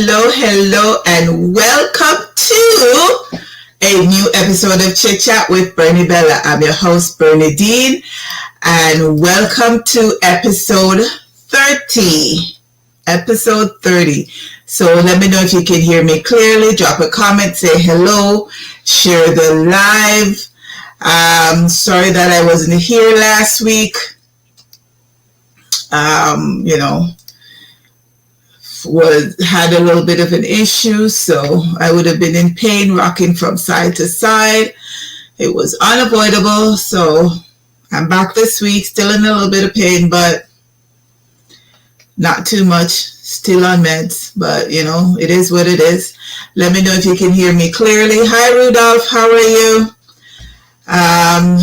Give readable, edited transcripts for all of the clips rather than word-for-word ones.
Hello, and welcome to a new episode of Chit Chat with Bernie Bella. I'm your host, Bernie Dean, and welcome to episode 30. Episode 30. So let me know if you can hear me clearly. Drop a comment, say hello, share the live. Sorry that I wasn't here last week. Had a little bit of an issue, so I would have been in pain, rocking from side to side. It was unavoidable, so I'm back this week, still in a little bit of pain, but not too much. Still on meds, but it is what it is. Let me know if you can hear me clearly. Hi, Rudolph. How are you?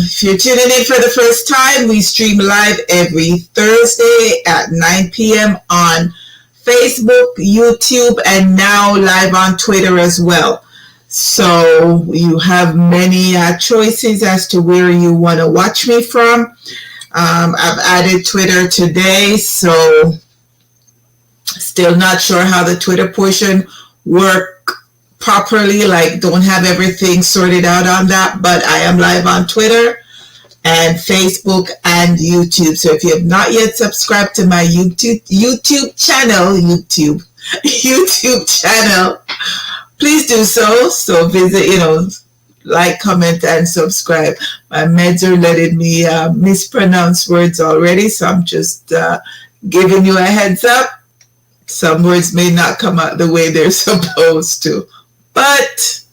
If you're tuning in for the first time, we stream live every Thursday at 9 p.m. on Facebook, YouTube, and now live on Twitter as well. So you have many choices as to where you want to watch me from. I've added Twitter today, so still not sure how the Twitter portion work properly, don't have everything sorted out on that, but I am live on Twitter and Facebook and YouTube. So if you have not yet subscribed to my YouTube channel, please do so. So visit, like, comment, and subscribe. My meds are letting me mispronounce words already, so I'm just giving you a heads up. Some words may not come out the way they're supposed to, but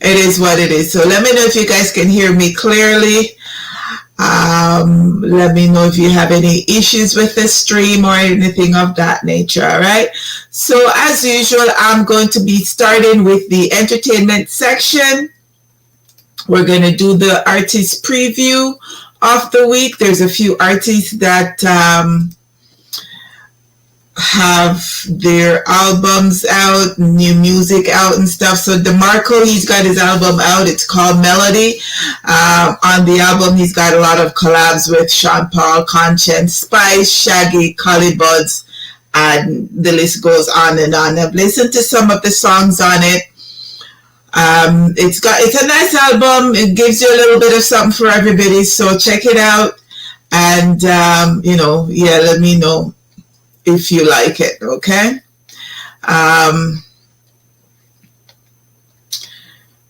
it is what it is. So let me know if you guys can hear me clearly. Let me know if you have any issues with the stream or anything of that nature, all right? So as usual, I'm going to be starting with the entertainment section. We're going to do the artist preview of the week. There's a few artists that have their albums out, new music out and stuff. So DeMarco, he's got his album out. It's called Melody. On the album, he's got a lot of collabs with Sean Paul, Conscience, Spice, Shaggy, Collie Buddz, and the list goes on and on. I've listened to some of the songs on it. It's a nice album. It gives you a little bit of something for everybody. So check it out. And, let me know if you like it, okay?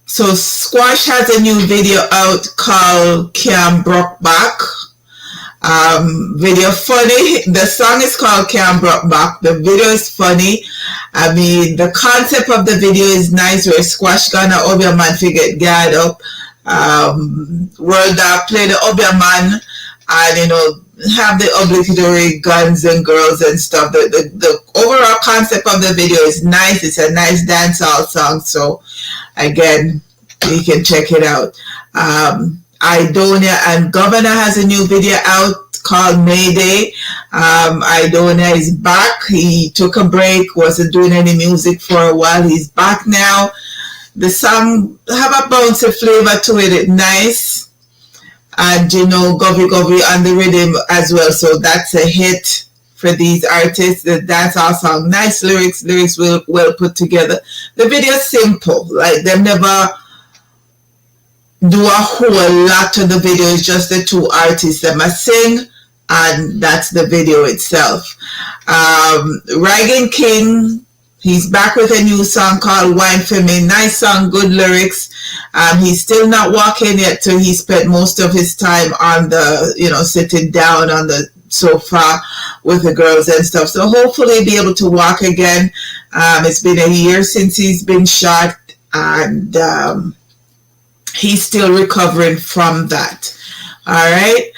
So Squash has a new video out called Can't Broke Back. Video funny. The song is called Can't Broke Back. The video is funny. I mean, the concept of the video is nice, where Squash gonna Obia man figure guard up. World play the Obia man and have the obligatory guns and girls and stuff. The overall concept of the video is nice. It's a nice dancehall song. So again, you can check it out. Idonia and Governor has a new video out called Mayday. Idonia is back. He took a break, wasn't doing any music for a while. He's back now. The song have a bouncy flavor to it. It's nice. And Govy on the rhythm as well. So that's a hit for these artists. The dancehall song, nice lyrics well put together. The video is simple. Them never do a whole lot to the video. It's just the two artists that must sing, and that's the video itself. Ragan King, he's back with a new song called Wine For Me. Nice song, good lyrics. He's still not walking yet, so he spent most of his time on the, sitting down on the sofa with the girls and stuff. So hopefully he'll be able to walk again. It's been a year since he's been shot, and he's still recovering from that. All right.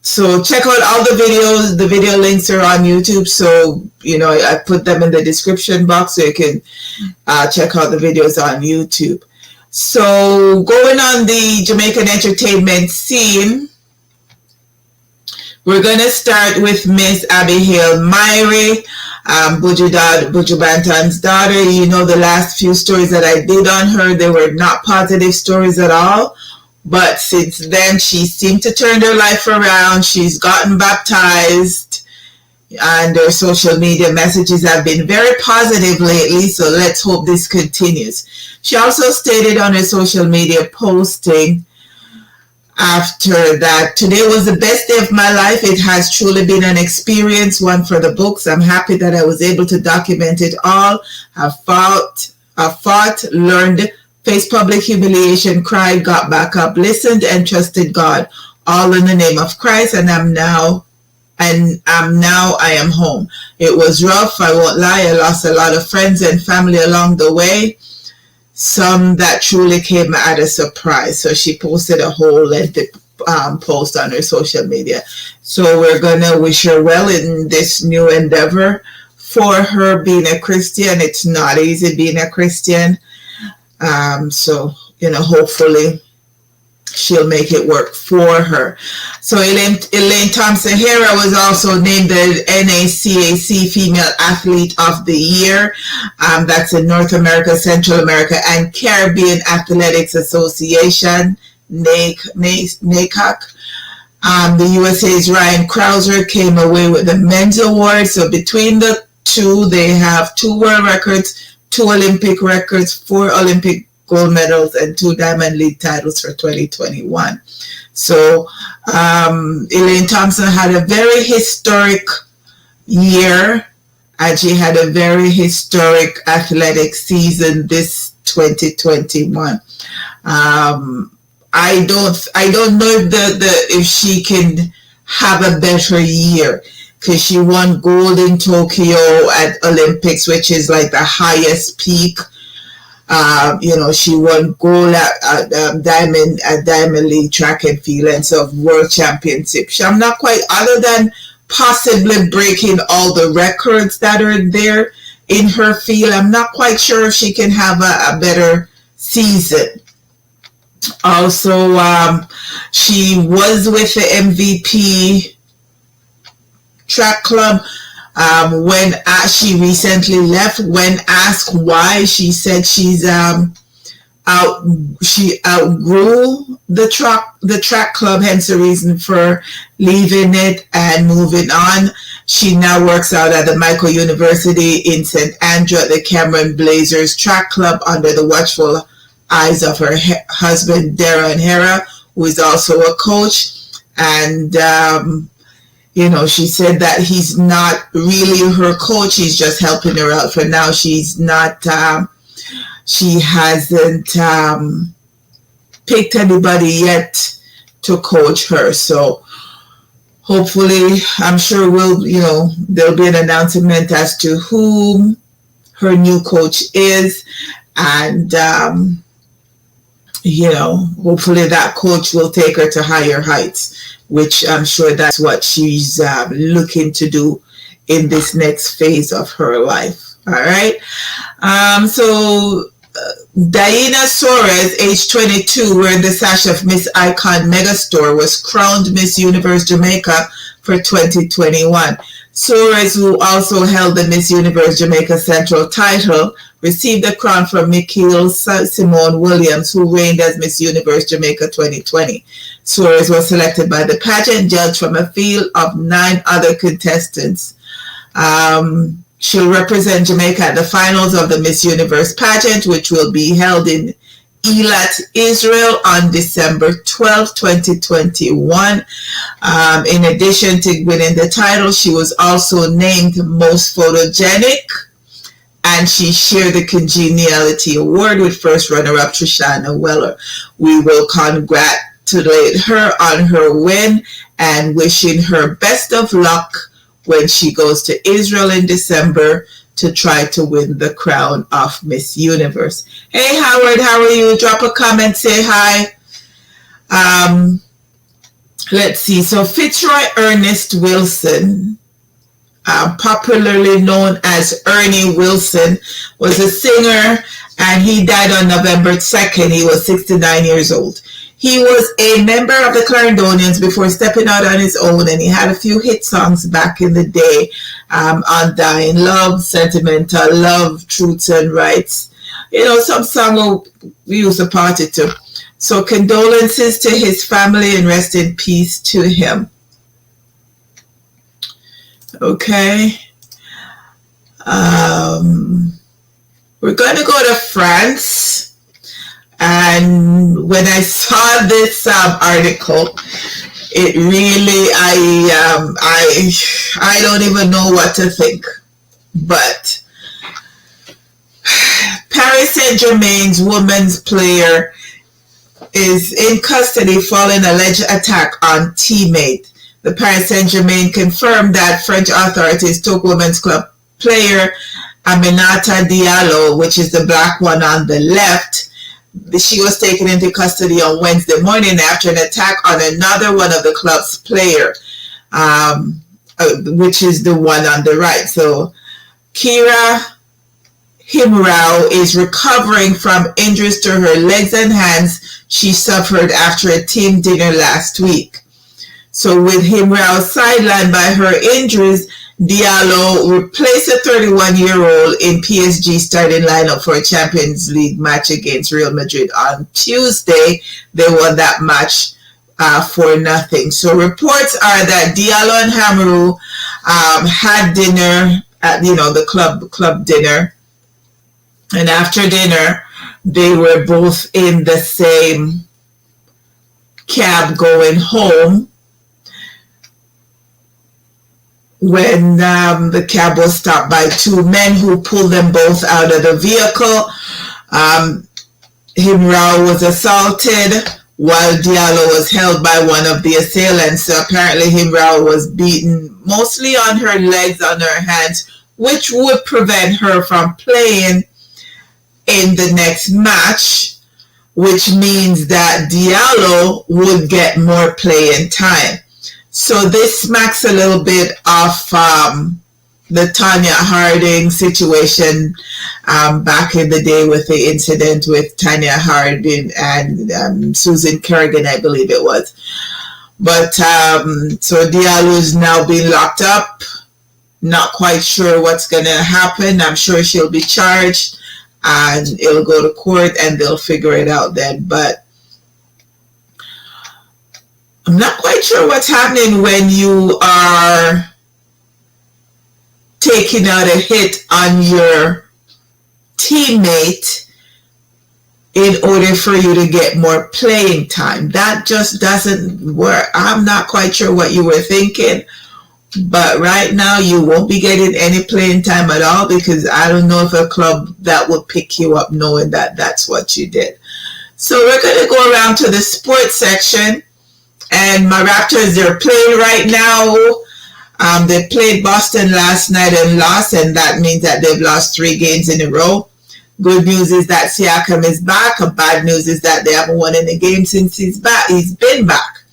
So check out all the videos. The video links are on YouTube. So, I put them in the description box so you can check out the videos on YouTube. So going on the Jamaican entertainment scene, we're going to start with Miss Abihail Myrie, Buju Banton's daughter. The last few stories that I did on her, they were not positive stories at all. But since then, she seemed to turn her life around. She's gotten baptized. and their social media messages have been very positive lately, so let's hope this continues. She also stated on her social media posting after that, "Today was the best day of my life. It has truly been an experience, one for the books. I'm happy that I was able to document it all. I fought, learned, faced public humiliation, cried, got back up, listened, and trusted God, all in the name of Christ, and I am home. It was rough, I won't lie. I lost a lot of friends and family along the way, some that truly came at a surprise." So she posted a whole lengthy post on her social media. So we're gonna wish her well in this new endeavor. For her being a Christian, it's not easy being a Christian. So, hopefully she'll make it work for her. So Elaine Thompson-Herah was also named the NACAC Female Athlete of the Year. That's the North America, Central America, and Caribbean Athletics Association, NACAC. The USA's Ryan Krauser came away with the men's award. So between the two, they have 2 world records, 2 Olympic records, 4 Olympic gold medals, and 2 Diamond League titles for 2021. So Elaine Thompson had a very historic year, and she had a very historic athletic season this 2021. I don't know if she can have a better year, because she won gold in Tokyo at Olympics, which is like the highest peak. She won gold at Diamond League track and field, and so world championship. I'm not quite, other than possibly breaking all the records that are there in her field, I'm not quite sure if she can have a better season. Also, she was with the MVP track club. When she recently left, when asked why, she said she outgrew the track club, hence the reason for leaving it and moving on. She now works out at the Michael University in St. Andrew at the Cameron Blazers track club under the watchful eyes of her husband, Darren Hera, who is also a coach. And she said that he's not really her coach. He's just helping her out for now. She's not, she hasn't picked anybody yet to coach her. So hopefully, I'm sure there'll be an announcement as to who her new coach is. And, hopefully that coach will take her to higher heights, which I'm sure that's what she's looking to do in this next phase of her life. All right. So Diana Suarez, age 22, wearing the sash of Miss Icon Megastore, was crowned Miss Universe Jamaica for 2021. Suarez, who also held the Miss Universe Jamaica Central title, received the crown from Mikhail Simone Williams, who reigned as Miss Universe Jamaica 2020. Suarez was selected by the pageant judge from a field of 9 other contestants. She'll represent Jamaica at the finals of the Miss Universe pageant, which will be held in Eilat, Israel on December 12, 2021. In addition to winning the title, she was also named Most Photogenic, and she shared the Congeniality Award with first runner-up Trishana Weller. We will congratulate her on her win and wishing her best of luck when she goes to Israel in December to try to win the crown of Miss Universe. Hey, Howard, how are you? Drop a comment, say hi. Let's see. So Fitzroy Ernest Wilson, popularly known as Ernie Wilson, was a singer, and he died on November 2nd. He was 69 years old. He was a member of the Clarendonians before stepping out on his own, and he had a few hit songs back in the day, Undying Love, Sentimental Love, Truths and Rights. Some song we used to party to. So condolences to his family and rest in peace to him. Okay. We're going to go to France. And when I saw this article, it really, I don't even know what to think. But Paris Saint-Germain's women's player is in custody following alleged attack on teammate. The Paris Saint-Germain confirmed that French authorities took women's club player Aminata Diallo, which is the black one on the left. She was taken into custody on Wednesday morning after an attack on another one of the club's player, which is the one on the right. So Kira Himrao is recovering from injuries to her legs and hands she suffered after a team dinner last week. So with Himrao sidelined by her injuries, Diallo replaced a 31-year-old in PSG starting lineup for a Champions League match against Real Madrid on Tuesday. They won that match 4-0. So reports are that Diallo and Himrao had dinner at the club dinner, and after dinner they were both in the same cab going home when the cab was stopped by two men who pulled them both out of the vehicle. Himrao was assaulted while Diallo was held by one of the assailants. So apparently Himrao was beaten mostly on her legs, on her hands, which would prevent her from playing in the next match, which means that Diallo would get more playing time. So this smacks a little bit of the Tonya Harding situation back in the day with the incident with Tonya Harding and Susan Kerrigan, I believe it was. But so Diallo is now being locked up. Not quite sure what's going to happen. I'm sure she'll be charged and it'll go to court and they'll figure it out then. But I'm not quite sure what's happening when you are taking out a hit on your teammate in order for you to get more playing time. That just doesn't work. I'm not quite sure what you were thinking, but right now you won't be getting any playing time at all, because I don't know if a club that will pick you up knowing that that's what you did. So we're going to go around to the sports section. And my Raptors, they're playing right now. They played Boston last night and lost, and that means that they've lost 3 games in a row. Good news is that Siakam is back. Bad news is that they haven't won any game since he's been back.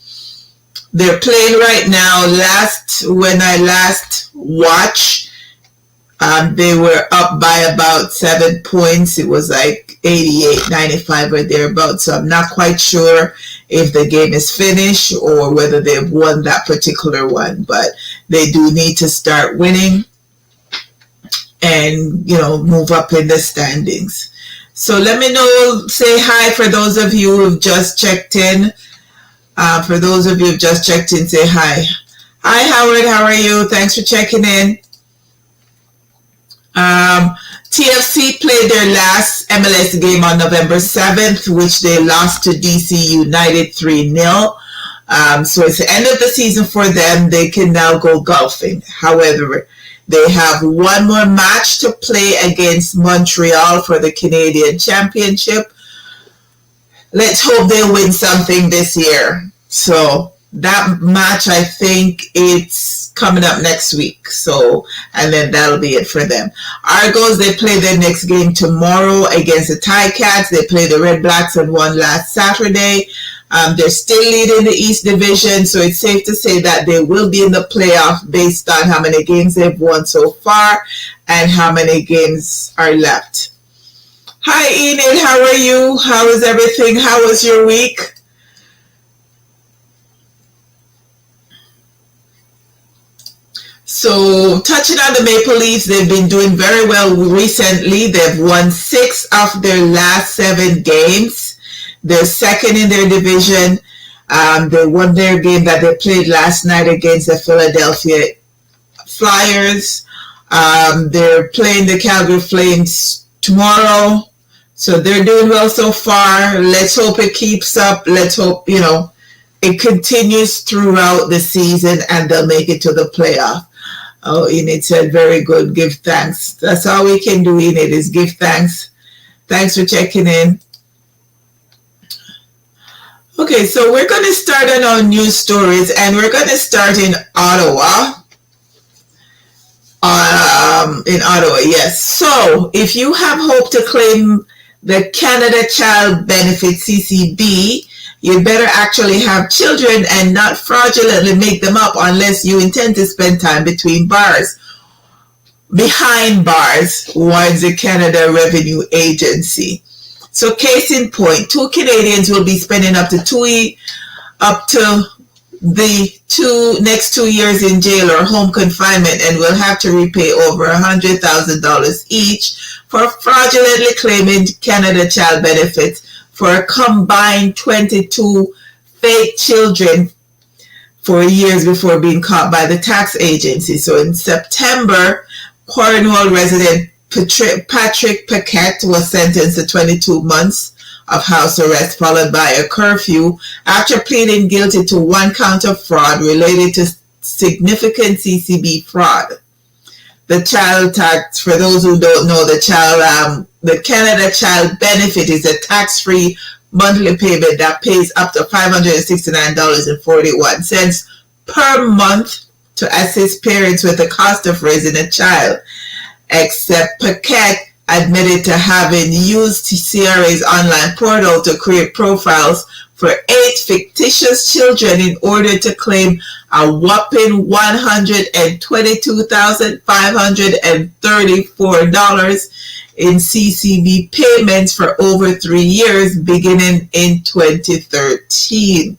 They're playing right now. When I last watched, they were up by about 7 points. It was like 88-95 or thereabouts. So I'm not quite sure if the game is finished or whether they've won that particular one. But they do need to start winning and, move up in the standings. So let me know, say hi for those of you who've just checked in. For those of you who've just checked in, say hi. Hi, Howard. How are you? Thanks for checking in. TFC played their last MLS game on November 7th, which they lost to DC United 3-0. So it's the end of the season for them. They can now go golfing. However, they have one more match to play against Montreal for the Canadian Championship. Let's hope they win something this year. So that match, I think it's coming up next week. So, and then that'll be it for them. Argos, they play their next game tomorrow against the Ticats. They play the Red Blacks and won last Saturday. They're still leading the East Division, so it's safe to say that they will be in the playoff based on how many games they've won so far and how many games are left. Hi, Enid. How are you? How is everything? How was your week? So, touching on the Maple Leafs, they've been doing very well recently. They've won 6 of their last 7 games. They're second in their division. They won their game that they played last night against the Philadelphia Flyers. They're playing the Calgary Flames tomorrow. So they're doing well so far. Let's hope it keeps up. Let's hope, it continues throughout the season and they'll make it to the playoff. Oh, Enid said, very good. Give thanks. That's all we can do, Enid, is give thanks. Thanks for checking in. Okay, so we're going to start on our news stories, and we're going to start in Ottawa. Yes. So, if you have hope to claim the Canada Child Benefit, CCB, you better actually have children and not fraudulently make them up unless you intend to spend time behind bars, warns the Canada Revenue Agency. So case in point, 2 Canadians will be spending up to the next 2 years in jail or home confinement and will have to repay over $100,000 each for fraudulently claiming Canada Child Benefits for a combined 22 fake children for years before being caught by the tax agency. So in September, Cornwall resident Patrick Paquette was sentenced to 22 months of house arrest followed by a curfew after pleading guilty to 1 count of fraud related to significant CCB fraud. The child tax, for those who don't know, the Canada Child Benefit is a tax-free monthly payment that pays up to $569.41 per month to assist parents with the cost of raising a child. Except Paquette admitted to having used CRA's online portal to create profiles for 8 fictitious children in order to claim a whopping $122,534 in CCB payments for over 3 years, beginning in 2013.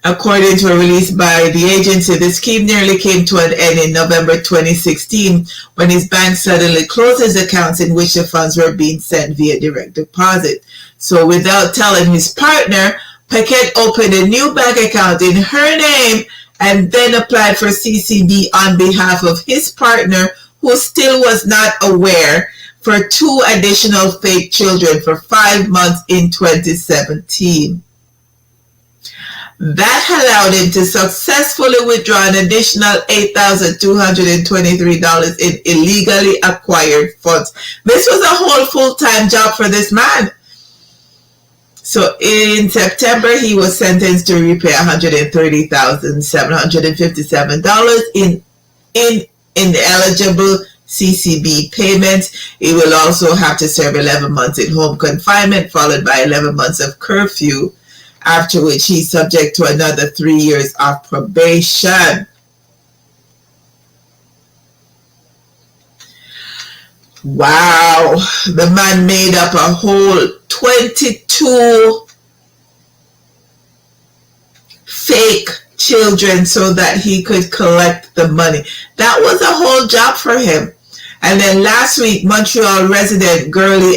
According to a release by the agency, the scheme nearly came to an end in November 2016 when his bank suddenly closed his accounts in which the funds were being sent via direct deposit. So without telling his partner, Paquette opened a new bank account in her name and then applied for CCB on behalf of his partner, who still was not aware, for 2 additional fake children for 5 months in 2017. That allowed him to successfully withdraw an additional $8,223 in illegally acquired funds. This was a whole full-time job for this man. So in September, he was sentenced to repay $130,757 in ineligible CCB payments. He will also have to serve 11 months in home confinement, followed by 11 months of curfew, after which he's subject to another 3 years of probation. Wow, the man made up a whole 22 fake children so that he could collect the money. That was a whole job for him. And then last week, Montreal resident Currie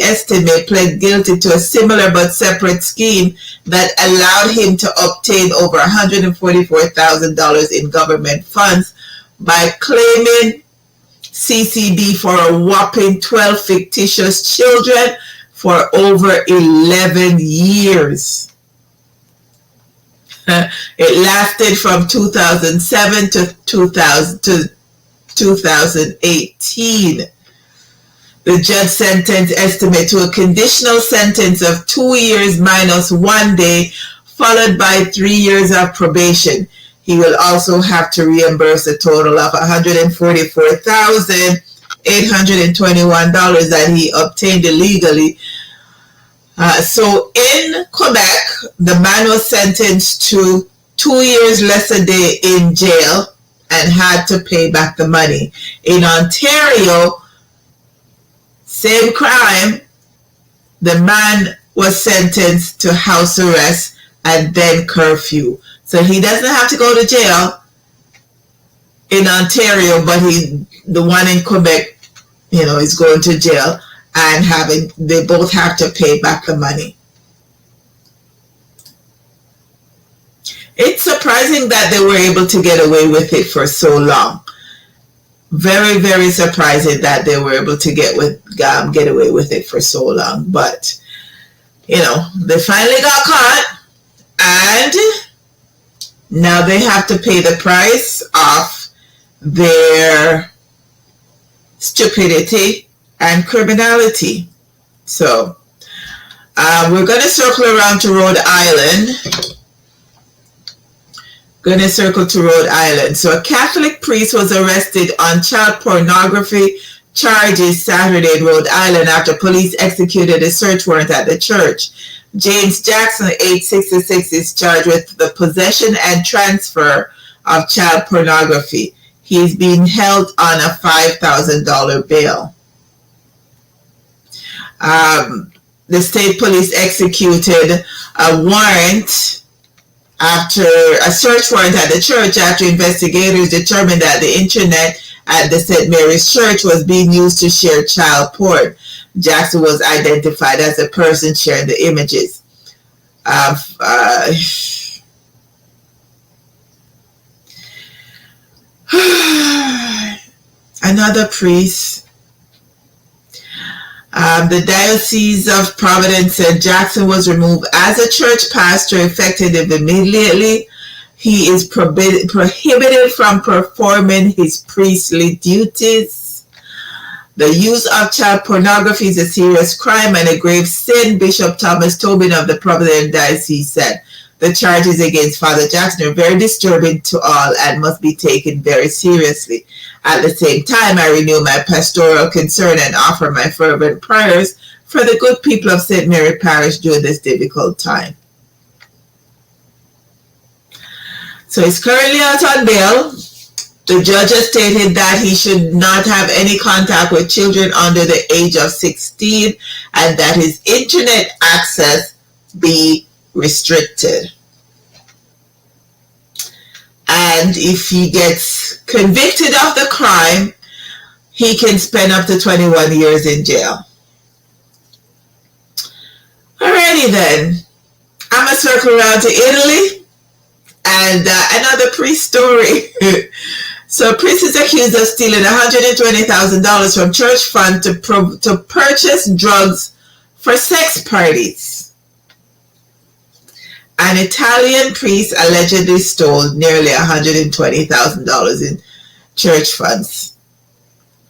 pled guilty to a similar but separate scheme that allowed him to obtain over $144,000 in government funds by claiming CCB for a whopping 12 fictitious children for over 11 years. It lasted from 2007 to 2018. The judge sentenced estimate to a conditional sentence of 2 years minus 1 day, followed by 3 years of probation. He will also have to reimburse a total of $144,821 that he obtained illegally. So in Quebec, the man was sentenced to 2 years less a day in jail and had to pay back the money. In Ontario, same crime, the man was sentenced to house arrest and then curfew. So he doesn't have to go to jail in Ontario, but the one in Quebec, is going to jail and they both have to pay back the money. It's surprising that they were able to get away with it for so long. Very, very surprising that they were able to get away with it for so long. But, you know, they finally got caught, and now they have to pay the price of their stupidity and criminality. So, we're going to circle around to Rhode Island. So a Catholic priest was arrested on child pornography charges Saturday in Rhode Island after police executed a search warrant at the church. James Jackson, age 66, is charged with the possession and transfer of child pornography. He is being held on a $5,000 bail. The state police executed a warrant after a search warrant at the church after investigators determined that the internet at the St. Mary's Church was being used to share child porn. Jackson was identified as the person sharing the images. Another priest. The Diocese of Providence said Jackson was removed as a church pastor effective immediately. He is prohibited from performing his priestly duties. The use of child pornography is a serious crime and a grave sin, Bishop Thomas Tobin of the Providence Diocese said. The charges against Father Jackson are very disturbing to all and must be taken very seriously. At the same time, I renew my pastoral concern and offer my fervent prayers for the good people of St. Mary Parish during this difficult time. So he's currently out on bail. The judge has stated that he should not have any contact with children under the age of 16 and that his internet access be restricted. And if he gets convicted of the crime, he can spend up to 21 years in jail. Alrighty then. I'm going to circle around to Italy and another priest story. So a priest is accused of stealing $120,000 from church fund to purchase drugs for sex parties. An Italian priest allegedly stole nearly $120,000 in church funds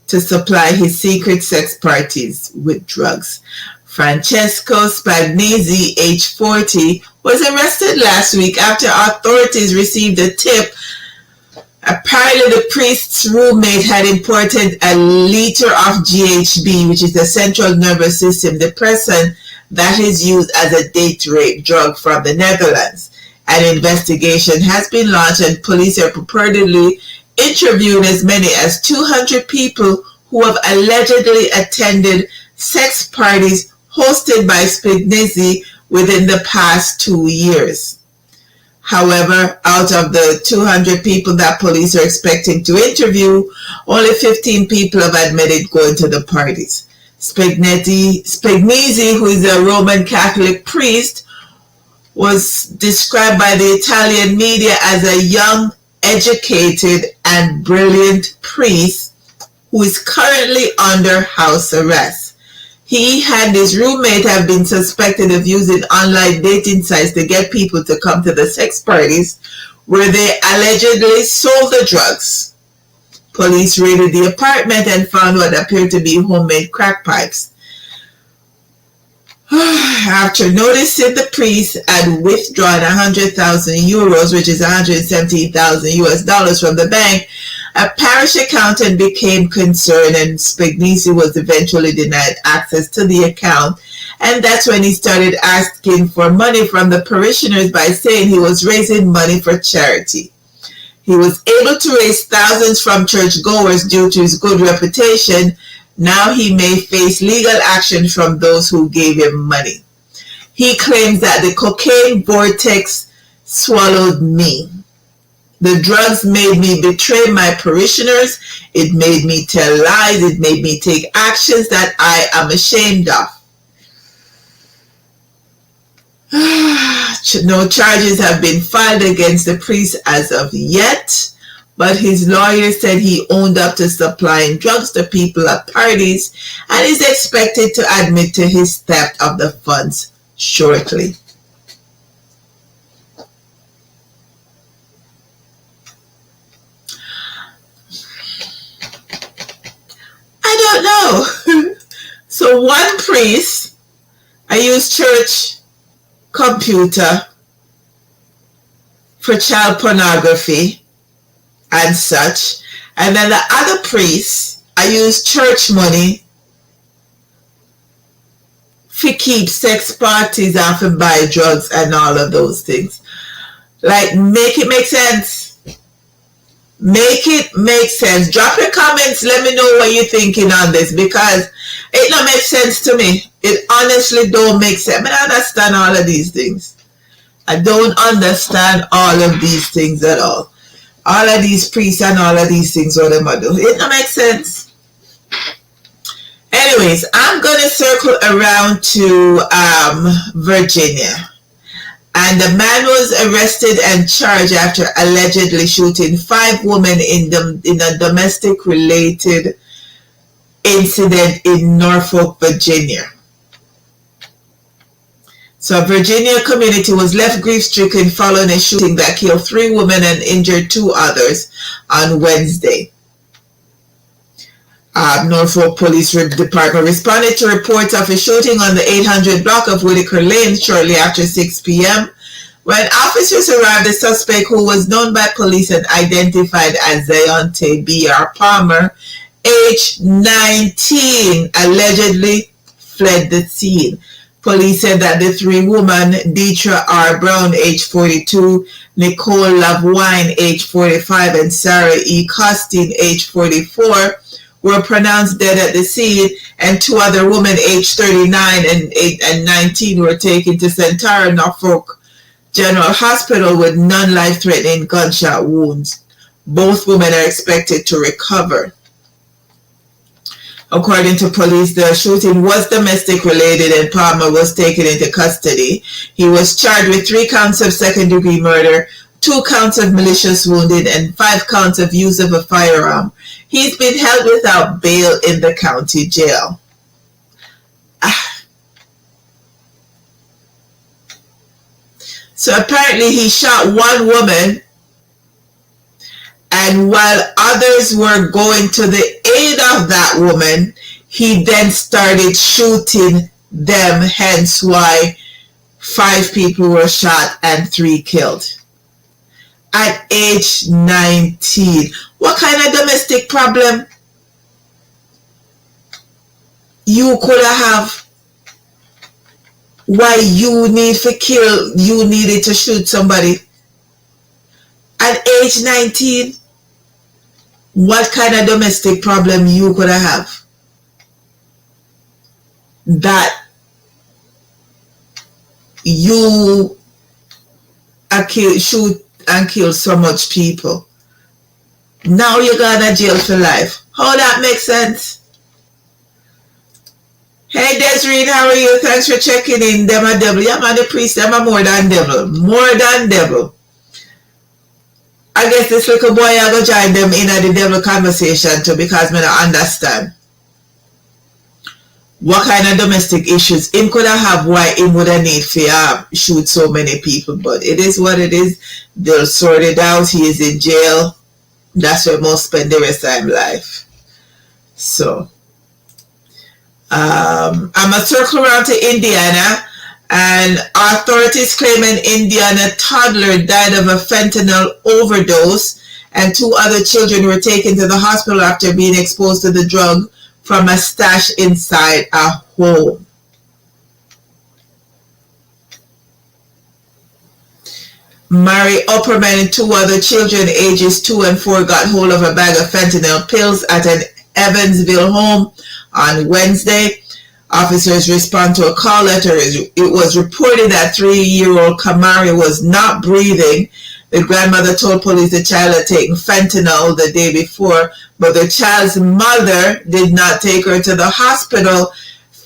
to supply his secret sex parties with drugs. Francesco Spagnese, age 40, was arrested last week after authorities received a tip. Apparently, the priest's roommate had imported a liter of GHB, which is the central nervous system depressant that is used as a date rape drug from the Netherlands. An investigation has been launched and police are purportedly interviewing as many as 200 people who have allegedly attended sex parties hosted by Spagnese within the past 2 years. However, out of the 200 people that police are expecting to interview, only 15 people have admitted going to the parties. Spagnese, who is a Roman Catholic priest, was described by the Italian media as a young, educated, and brilliant priest who is currently under house arrest. He and his roommate have been suspected of using online dating sites to get people to come to the sex parties where they allegedly sold the drugs. Police raided the apartment and found what appeared to be homemade crack pipes. After noticing the priest had withdrawn 100,000 euros, which is 170,000 US dollars from the bank, a parish accountant became concerned and Spagnese was eventually denied access to the account. And that's when he started asking for money from the parishioners by saying he was raising money for charity. He was able to raise thousands from churchgoers due to his good reputation. Now he may face legal action from those who gave him money. He claims that the cocaine vortex swallowed me. The drugs made me betray my parishioners. It made me tell lies. It made me take actions that I am ashamed of. No charges have been filed against the priest as of yet, but his lawyer said he owned up to supplying drugs to people at parties and is expected to admit to his theft of the funds shortly. I don't know. So one priest, I used church computer for child pornography and such, and then the other priest, I use church money to keep sex parties off and buy drugs and all of those things. Like, make it make sense. Make it make sense. Drop your comments. Let me know what you're thinking on this, because it don't make sense to me. It honestly don't make sense. I don't understand all of these things. I don't understand all of these things at all. All of these priests and all of these things, what am I doing? It don't make sense. Anyways, I'm going to circle around to Virginia. And the man was arrested and charged after allegedly shooting 5 women in a domestic-related incident in Norfolk, Virginia. So a Virginia community was left grief-stricken following a shooting that killed 3 women and injured 2 others on Wednesday. Norfolk Police Department responded to reports of a shooting on the 800 block of Whitaker Lane shortly after 6 p.m. When officers arrived, the suspect, who was known by police and identified as Zayonte B.R. Palmer, age 19, allegedly fled the scene. Police said that the 3 women, Deter R. Brown, age 42, Nicole Lavwine, age 45, and Sarah E. Costin, age 44, were pronounced dead at the scene, and 2 other women, aged 39 and 19, were taken to Centara, Norfolk General Hospital with non-life-threatening gunshot wounds. Both women are expected to recover. According to police, the shooting was domestic-related and Palmer was taken into custody. He was charged with 3 counts of second-degree murder, 2 counts of malicious wounding, and 5 counts of use of a firearm. He's been held without bail in the county jail. So apparently he shot 1 woman, and while others were going to the aid of that woman, he then started shooting them, hence why 5 people were shot and 3 killed. At age 19. What kind of domestic problem you could have? Why you need to kill, you needed to shoot somebody? At age 19, what kind of domestic problem you could have that you shoot and kill so much people? Now you're going to jail for life. How that makes sense? Hey Desiree, how are you? Thanks for checking in. Them a devil. Yeah, man, the priest, them a more than devil. More than devil. I guess this little boy I go join them in the devil conversation too, because I don't understand what kind of domestic issues him could have why him would have need to shoot so many people. But it is what it is. They'll sort it out. He is in jail. That's where most spend the rest of their life. So I'm a circle around to Indiana, and authorities claim an Indiana toddler died of a fentanyl overdose, and 2 other children were taken to the hospital after being exposed to the drug from a stash inside a home. Mary Upperman and 2 other children, ages 2 and 4, got hold of a bag of fentanyl pills at an Evansville home on Wednesday. Officers respond to a call letter. It was reported that 3-year-old Kamari was not breathing. The grandmother told police the child had taken fentanyl the day before, but the child's mother did not take her to the hospital,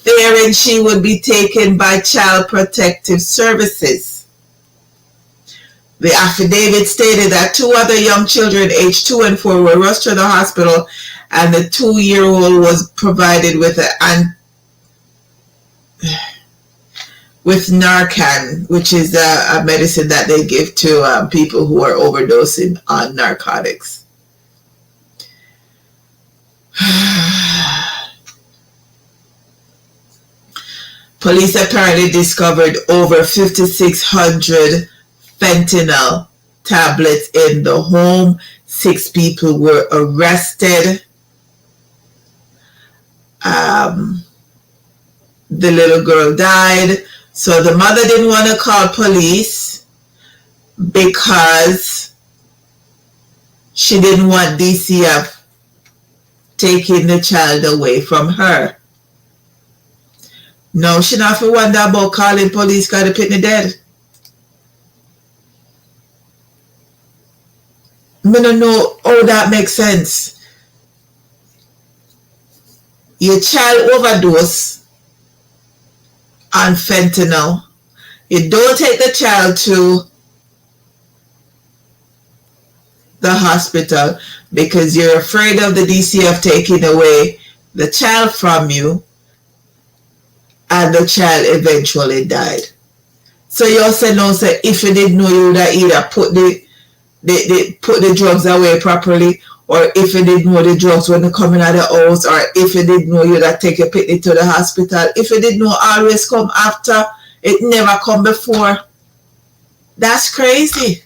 fearing she would be taken by Child Protective Services. The affidavit stated that 2 other young children aged 2 and 4 were rushed to the hospital, and the 2-year-old was provided with Narcan, which is a medicine that they give to people who are overdosing on narcotics. Police apparently discovered over 5,600 fentanyl tablets in the home. 6 people were arrested. The little girl died. So the mother didn't want to call police because she didn't want DCF taking the child away from her. No, she not for wonder about calling police because the pitney dead. I don't know how that makes sense. Your child overdose on fentanyl. You don't take the child to the hospital because you're afraid of the DCF taking away the child from you, and the child eventually died. So you also know, say, if you didn't know, you would have either put the drugs away properly, or if you didn't know the drugs when they come in at the house, or if you didn't know, you'd have taken a picnic to the hospital. If you didn't know, always come after, it never come before. That's crazy.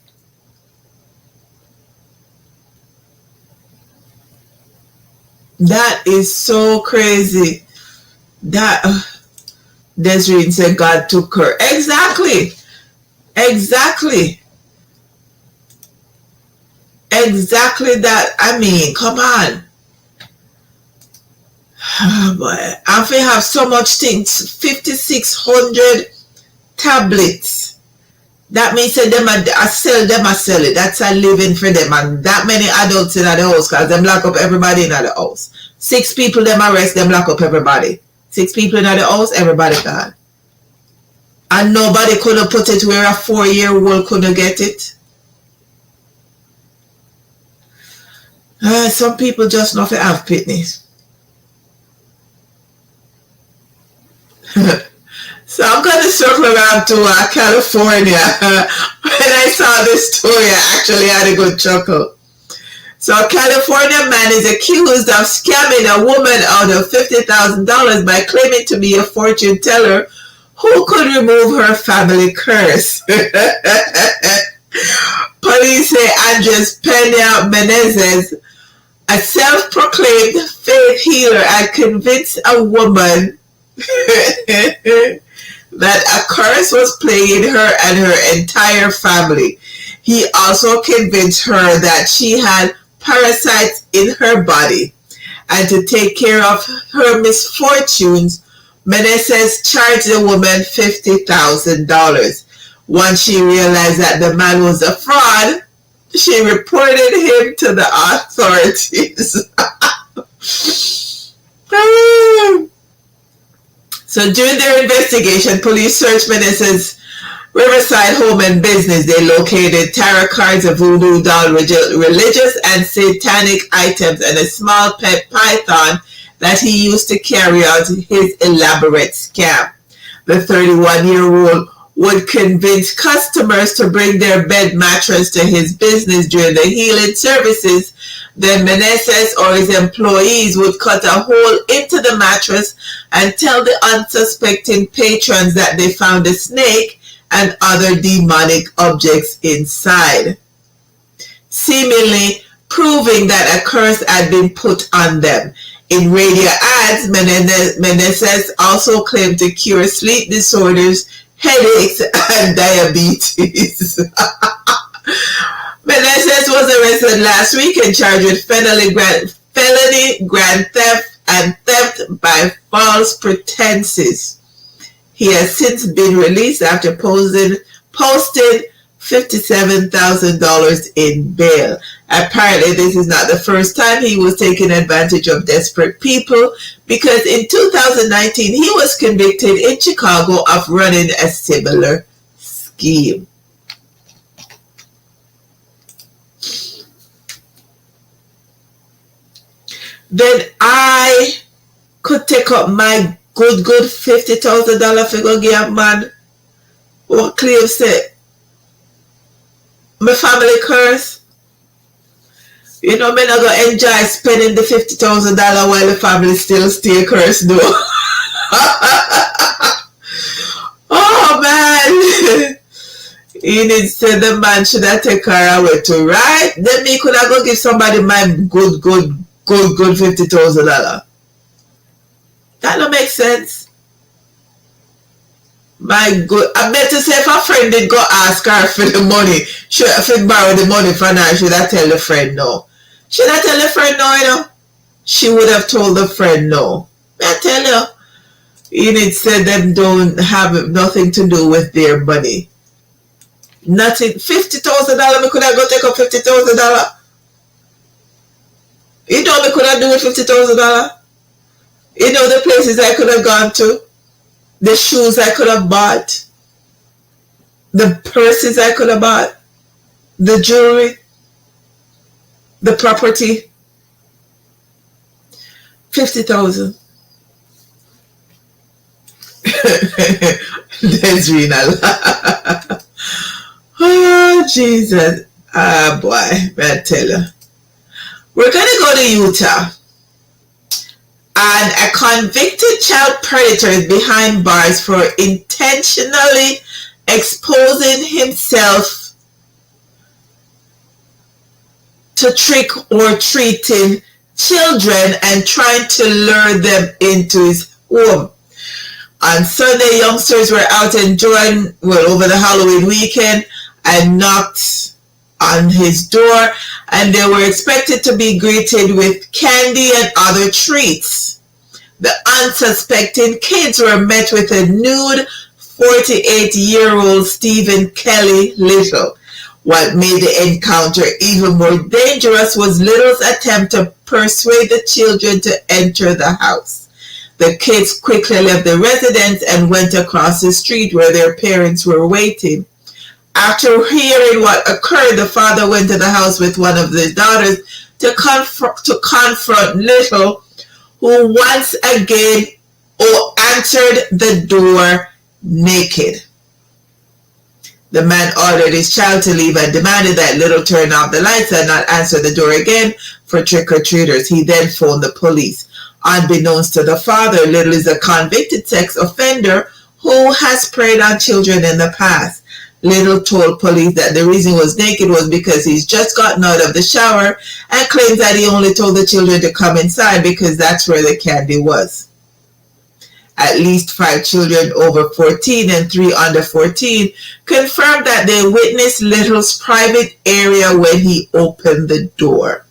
That is so crazy. That Desiree said God took her. Exactly. Exactly that. I mean, come on. Oh boy. I feel have so much things. 5,600 tablets. That means that I sell it. That's a living for them. And that many adults in the house, because them lock up everybody in the house. 6 people them arrest, them lock up everybody. 6 people in the house, everybody gone. And nobody could have put it where a 4-year-old couldn't get it. Some people just not have pitneys. So I'm going to circle around to California. When I saw this story, I actually had a good chuckle. So a California man is accused of scamming a woman out of $50,000 by claiming to be a fortune teller who could remove her family curse. Police say Andres Peña Menezes, a self-proclaimed faith healer, had convinced a woman that a curse was plaguing her and her entire family. He also convinced her that she had parasites in her body, and to take care of her misfortunes, Menezes charged the woman $50,000. Once she realized that the man was a fraud, she reported him to the authorities. So during their investigation, police searched Menezes' Riverside home and business. They located tarot cards, a voodoo doll, religious and satanic items, and a small pet python that he used to carry out his elaborate scam. The 31-year-old would convince customers to bring their bed mattress to his business during the healing services. Then Menezes or his employees would cut a hole into the mattress and tell the unsuspecting patrons that they found a snake and other demonic objects inside, seemingly proving that a curse had been put on them. In radio ads, Menezes also claimed to cure sleep disorders, headaches, and diabetes. Menezes was arrested last week and charged with felony grand theft and theft by false pretenses. He has since been released after posted $57,000 in bail. Apparently, this is not the first time he was taking advantage of desperate people. because in 2019 he was convicted in Chicago of running a similar scheme. Then I could take up my good $50,000 figure give man what claim say my family curse. You know, me not gonna enjoy spending the $50,000 while the family still stay cursed though. Oh man. He needs to the man should I take her away to right? Then me could I go give somebody my good $50,000. That don't make sense. My good, I better say if a friend did go ask her for the money, should I borrow the money from her, should I tell the friend no? Should I tell the friend no, you know? She would have told the friend no. I tell you, you need to say them don't have nothing to do with their money. Nothing. $50,000, me could have go take up $50,000. You know me could have do with $50,000. You know the places I could have gone to, the shoes I could have bought, the purses I could have bought, the jewelry, the property. 50,000. There's Renal. Oh Jesus. Ah boy, I tell you. We're gonna go to Utah. And a convicted child predator is behind bars for intentionally exposing himself to trick or treating children and trying to lure them into his home. On Sunday, youngsters were out enjoying, over the Halloween weekend, and knocked on his door, and they were expected to be greeted with candy and other treats. The unsuspecting kids were met with a nude 48-year-old Stephen Kelly Little. What made the encounter even more dangerous was Little's attempt to persuade the children to enter the house. The kids quickly left the residence and went across the street where their parents were waiting. After hearing what occurred, the father went to the house with one of the daughters to confront Little, who once again answered the door naked. The man ordered his child to leave and demanded that Little turn off the lights and not answer the door again for trick-or-treaters. He then phoned the police. Unbeknownst to the father, Little is a convicted sex offender who has preyed on children in the past. Little told police that the reason he was naked was because he's just gotten out of the shower and claims that he only told the children to come inside because that's where the candy was. At least 5 children over 14 and 3 under 14 confirmed that they witnessed Little's private area when he opened the door.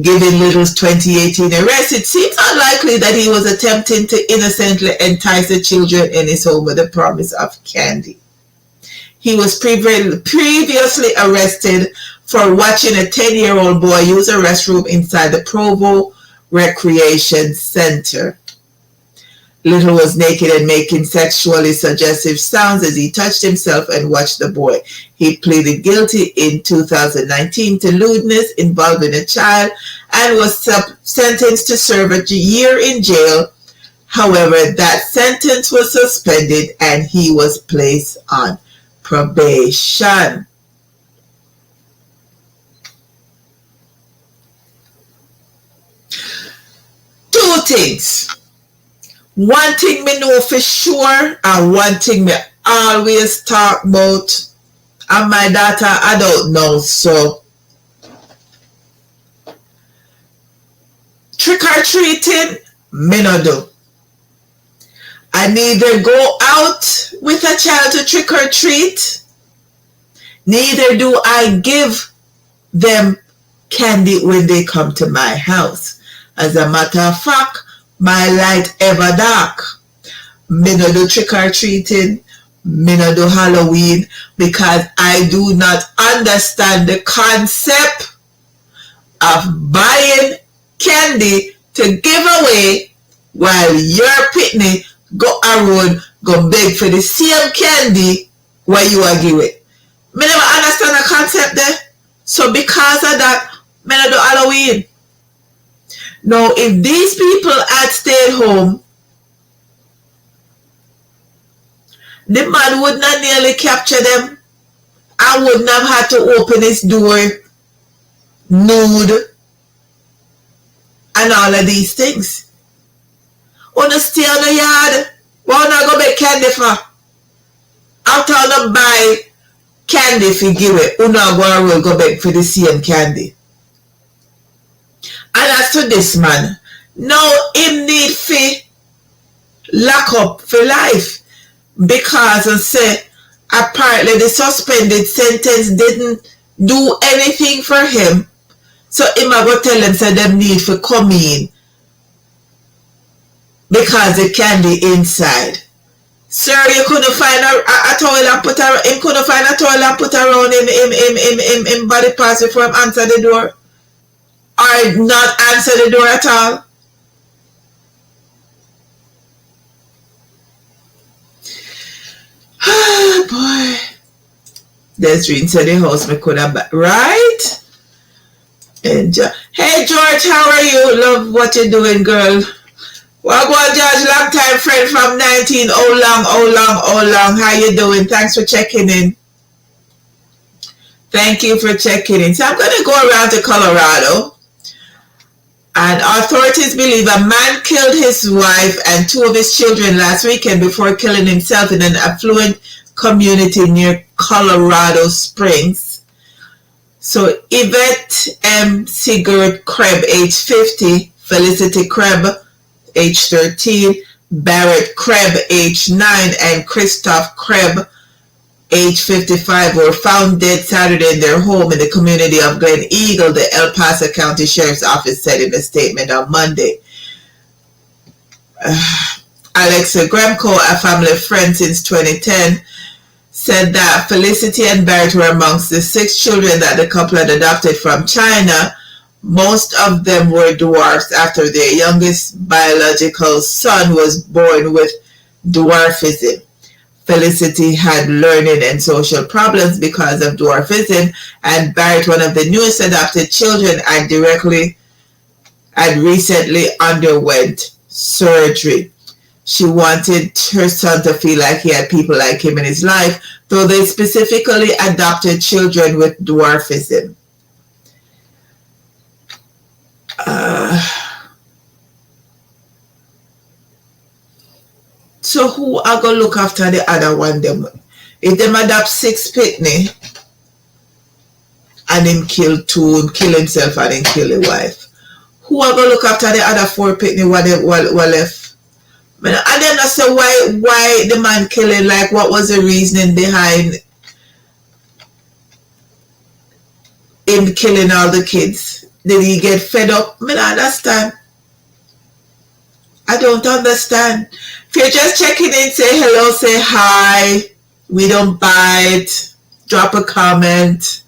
Given Little's 2018 arrest, it seems unlikely that he was attempting to innocently entice the children in his home with the promise of candy. He was previously arrested for watching a 10-year-old boy use a restroom inside the Provo Recreation Center. Little was naked and making sexually suggestive sounds as he touched himself and watched the boy. He pleaded guilty in 2019 to lewdness involving a child and was sentenced to serve a year in jail. However, that sentence was suspended and he was placed on probation. Two things. One thing me know for sure, and one thing me always talk about, and my daughter I don't know, so trick or treating, me no do. I neither go out with a child to trick or treat, neither do I give them candy when they come to my house. As a matter of fact, my light ever dark. Me no do trick or treating, me no do Halloween, because I do not understand the concept of buying candy to give away while your pitney go around go beg for the same candy where you are give it. Me never understand the concept there. So because of that, me not do Halloween. Now if these people had stayed home, the man would not nearly capture them. I wouldn't have had to open his door nude and all of these things. Wanna stay on the yard? Why not go make candy for? After I buy candy if you give it, una go back for the same candy. And as to this man, now him need fi lock up for life because I say apparently the suspended sentence didn't do anything for him. So him a go tell them say them need for come in because the candy inside. Sir, you couldn't find a towel and put around him. Couldn't find a towel and put around him body parts before him answer the door, or not answer the door at all. Ah, boy, there's inside the house. Me could have right. And hey George, how are you? Love what you're doing, girl. Well, go on, George, long time friend from 19. Oh long. How you doing? Thanks for checking in. Thank you for checking in. So I'm going to go around to Colorado. And authorities believe a man killed his wife and 2 of his children last weekend before killing himself in an affluent community near Colorado Springs. So Yvette M. Sigurd Kreb, age 50, Felicity Kreb, age 13, Barrett Kreb, age 9, and Christoph Kreb, age 55, were found dead Saturday in their home in the community of Glen Eagle, the El Paso County Sheriff's Office said in a statement on Monday. Alexa Gremko, a family friend since 2010, said that Felicity and Barrett were amongst the 6 children that the couple had adopted from China. Most of them were dwarfs after their youngest biological son was born with dwarfism. Felicity had learning and social problems because of dwarfism, and Barrett, one of the newest adopted children, had recently underwent surgery. She wanted her son to feel like he had people like him in his life, though they specifically adopted children with dwarfism. So who are going to look after the other one? Them? If them adopt 6 pitney and him kill 2, him kill himself and him kill the wife, who are going to look after the other 4 pitney what left? And then I say why the man killing, like what was the reasoning behind him killing all the kids? Did he get fed up? I don't understand. I don't understand. If you're just checking in, say hello, say hi. We don't bite. Drop a comment.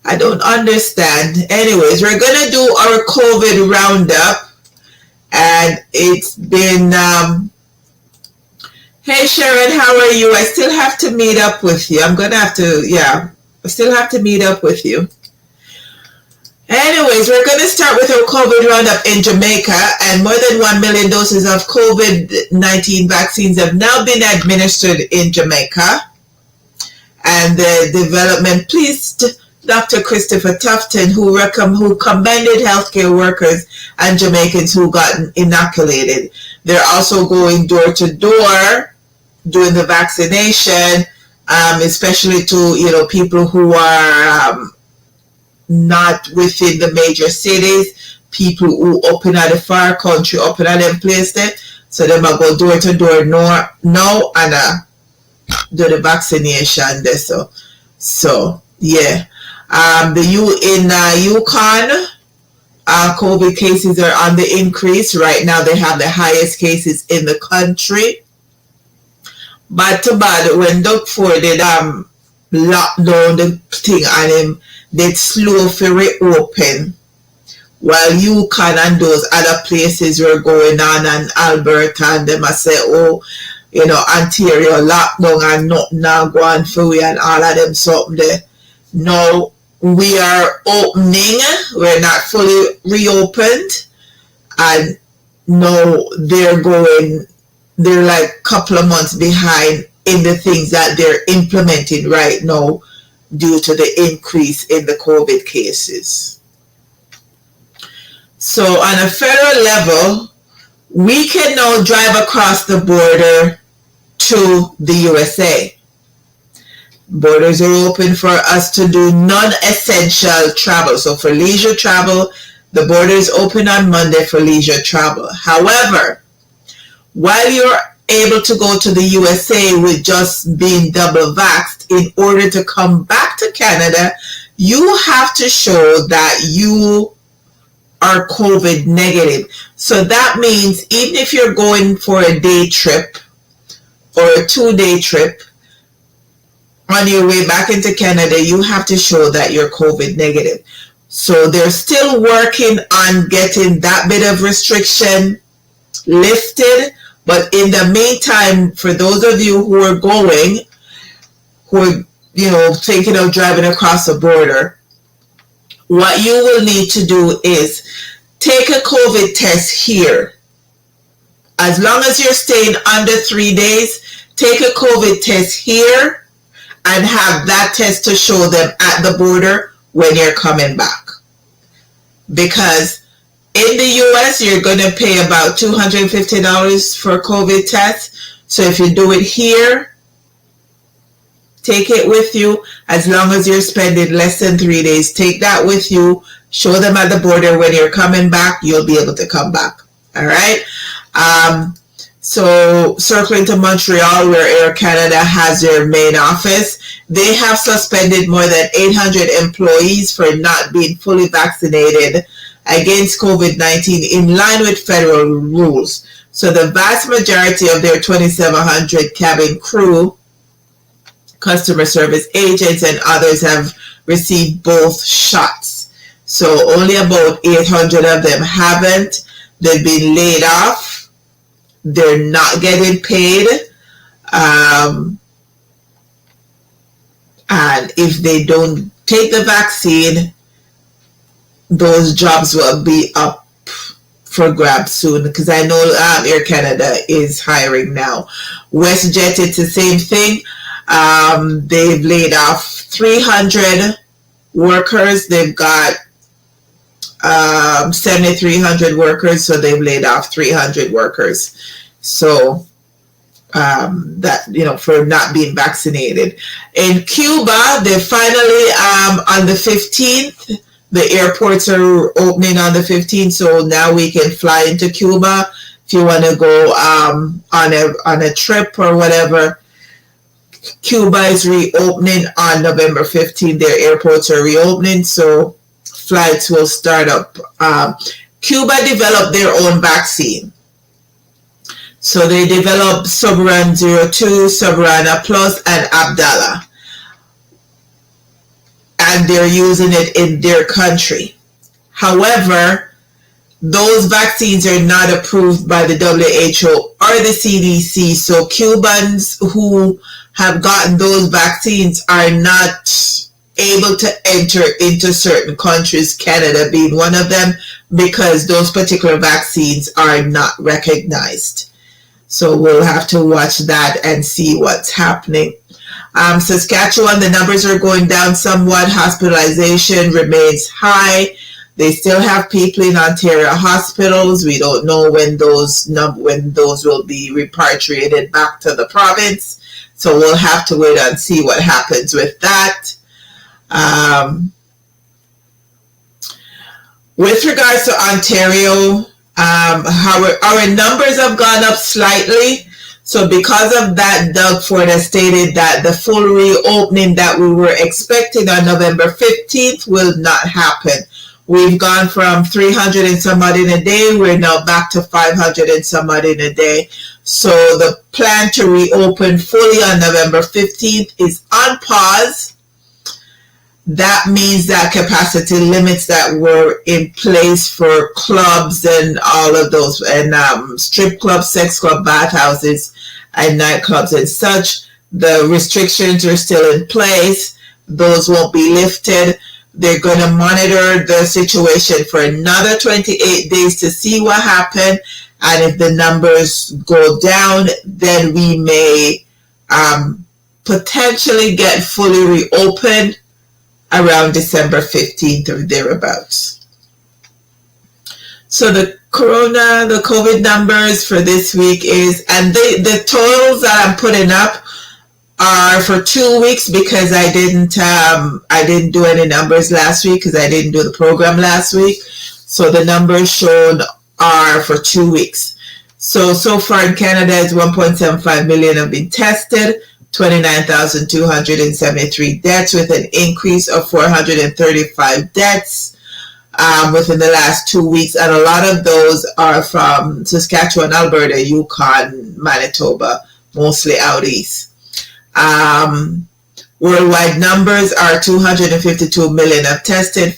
I don't understand. Anyways, we're going to do our COVID roundup. And it's been... Hey, Sharon, how are you? I still have to meet up with you. I'm going to have to... Yeah, I still have to meet up with you. Anyways, we're going to start with our COVID roundup in Jamaica, and more than 1 million doses of COVID-19 vaccines have now been administered in Jamaica. And the development pleased Dr. Christopher Tufton, who commended healthcare workers and Jamaicans who got inoculated. They're also going door to door doing the vaccination, especially to people who are not within the major cities, people who up in the far country, up in them places there. So they might go door to door now and do the vaccination there. So yeah. In Yukon, COVID cases are on the increase. Right now they have the highest cases in the country. But when Doug Ford did lock down the thing on him, they slow for reopen. while Yukon and those other places were going on, and Alberta, and them I say, oh, you know, Ontario lockdown and nothing now going for we and all of them something there. Now we are opening, we're not fully reopened, and now they're like a couple of months behind in the things that they're implementing right now due to the increase in the COVID cases. So on a federal level, we can now drive across the border to the USA. Borders are open for us to do non-essential travel. So for leisure travel, the border is open on Monday for leisure travel. However, while you're able to go to the USA with just being double vaxxed, in order to come back to Canada, you have to show that you are COVID negative. So that means even if you're going for a day trip or a 2-day trip, on your way back into Canada, you have to show that you're COVID negative. So they're still working on getting that bit of restriction lifted. But in the meantime, for those of you who are going, who are, you know, thinking of driving across the border, what you will need to do is take a COVID test here. As long as you're staying under 3 days, take a COVID test here and have that test to show them at the border when you're coming back. Because in the US, you're going to pay about $250 for a COVID test. So if you do it here, take it with you. As long as you're spending less than 3 days, take that with you. Show them at the border when you're coming back, you'll be able to come back. All right. So circling to Montreal, where Air Canada has their main office, they have suspended more than 800 employees for not being fully vaccinated against COVID-19 in line with federal rules. So the vast majority of their 2,700 cabin crew, customer service agents, and others have received both shots. So only about 800 of them haven't. They've been laid off. They're not getting paid. And if they don't take the vaccine, those jobs will be up for grabs soon, because I know Air Canada is hiring now. WestJet, it's the same thing. They've laid off 300 workers. They've got 7,300 workers, so they've laid off 300 workers. So that, you know, for not being vaccinated. In Cuba, they finally on the 15th, the airports are opening on the 15th, so now we can fly into Cuba if you want to go on a trip or whatever. Cuba is reopening on November 15th. Their airports are reopening, so flights will start up. Cuba developed their own vaccine. So they developed Sovereign 02, Soberana Plus, and Abdala. And they're using it in their country. However, those vaccines are not approved by the WHO or the CDC. So Cubans who have gotten those vaccines are not able to enter into certain countries, Canada being one of them, because those particular vaccines are not recognized. So we'll have to watch that and see what's happening. Saskatchewan, the numbers are going down somewhat. Hospitalization remains high. They still have people in Ontario hospitals. We don't know when those will be repatriated back to the province. So we'll have to wait and see what happens with that. With regards to Ontario, our numbers have gone up slightly. So because of that, Doug Ford has stated that the full reopening that we were expecting on November 15th will not happen. We've gone from 300 and some odd in a day. We're now back to 500 and some odd in a day. So the plan to reopen fully on November 15th is on pause. that means that capacity limits that were in place for clubs and all of those, and strip clubs, sex club, bathhouses, and nightclubs and such, the restrictions are still in place. Those won't be lifted. They're going to monitor the situation for another 28 days to see what happened. And if the numbers go down, then we may potentially get fully reopened around December 15th or thereabouts. So the COVID numbers for this week is, and the totals that I'm putting up are for 2 weeks because I didn't do any numbers last week because I didn't do the program last week. So the numbers shown are for 2 weeks. So far in Canada, it's 1.75 million have been tested, 29,273 deaths, with an increase of 435 deaths within the last 2 weeks. And a lot of those are from Saskatchewan, Alberta, Yukon, Manitoba, mostly out east. Worldwide numbers are 252 million have tested,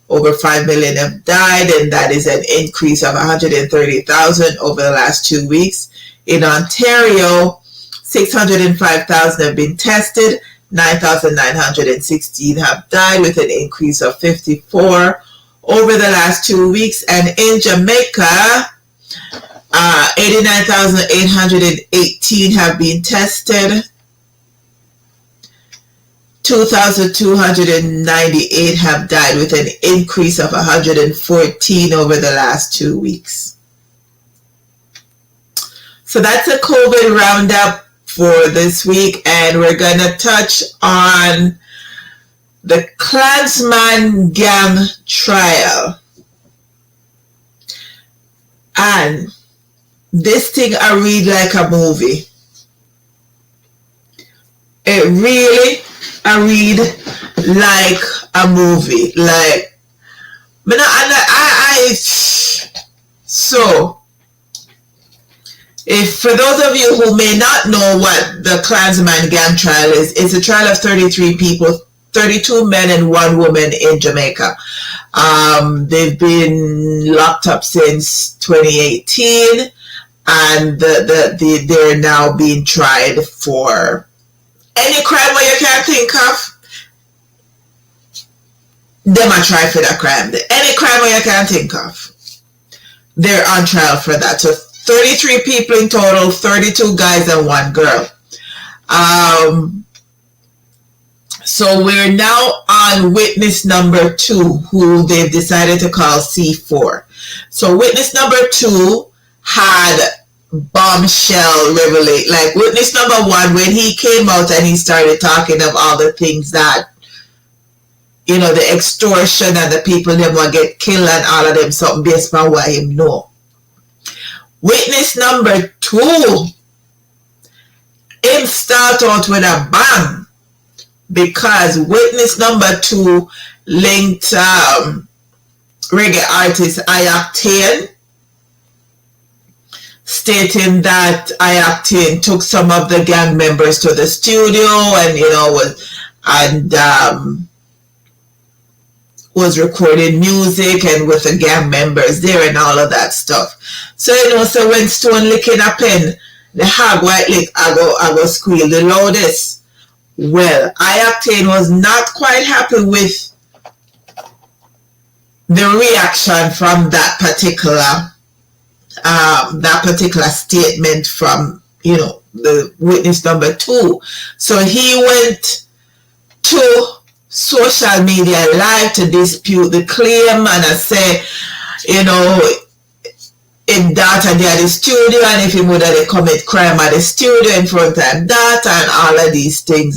over 5 million have died, and that is an increase of 130,000 over the last 2 weeks. In Ontario, 605,000 have been tested, 9,916 have died, with an increase of 54 over the last 2 weeks. And in Jamaica, 89,818 have been tested, 2,298 have died, with an increase of 114 over the last 2 weeks. So that's a COVID roundup for this week, and we're going to touch on the Klansman gang trial. And this thing I read like a movie. I read like a movie. Like, so if for those of you who may not know what the Klansman gang trial is, it's a trial of 33 people, 32 men and 1 woman in Jamaica. They've been locked up since 2018, and they're now being tried for any crime where you can't think of. They might try for that crime. Any crime where you can't think of, they're on trial for that. So 33 people in total, 32 guys and 1 girl. So we're now on witness number 2, who they've decided to call C4. So witness number 2 had bombshell revelation. Like witness number 1, when he came out and he started talking of all the things that, you know, the extortion and the people them will get killed and all of them, something based on what him know. Witness number 2, him start out with a bang, because witness number 2 linked reggae artist Abihail, stating that Abihail took some of the gang members to the studio and, you know, was recording music and with the gang members there and all of that stuff. So, you know, so when Stone licking a pen, the hog white lick, I go squeal the loudest. Well, Abihail was not quite happy with the reaction from that particular statement from, you know, the witness number 2. So he went to social media live to dispute the claim, and I say, you know, if that and they at the studio, and if he would have commit crime at the studio in front of that, and all of these things.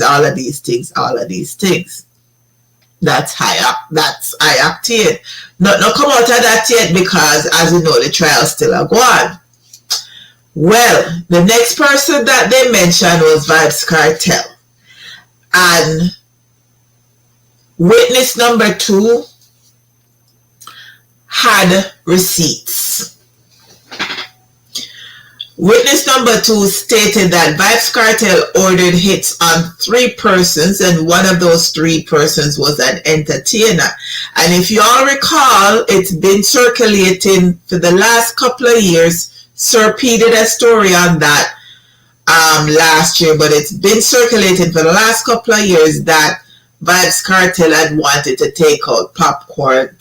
That's Abihail. Not come out of that yet, because as you know, the trial still a go on. Well, the next person that they mentioned was Vybz Kartel. And witness number 2 had receipts. Witness number 2 stated that Vybz Kartel ordered hits on 3 persons, and one of those 3 persons was an entertainer. And if you all recall, it's been circulating for the last couple of years. Sir P did a story on that last year, but it's been circulating for the last couple of years that Vybz Kartel had wanted to take out Popcorn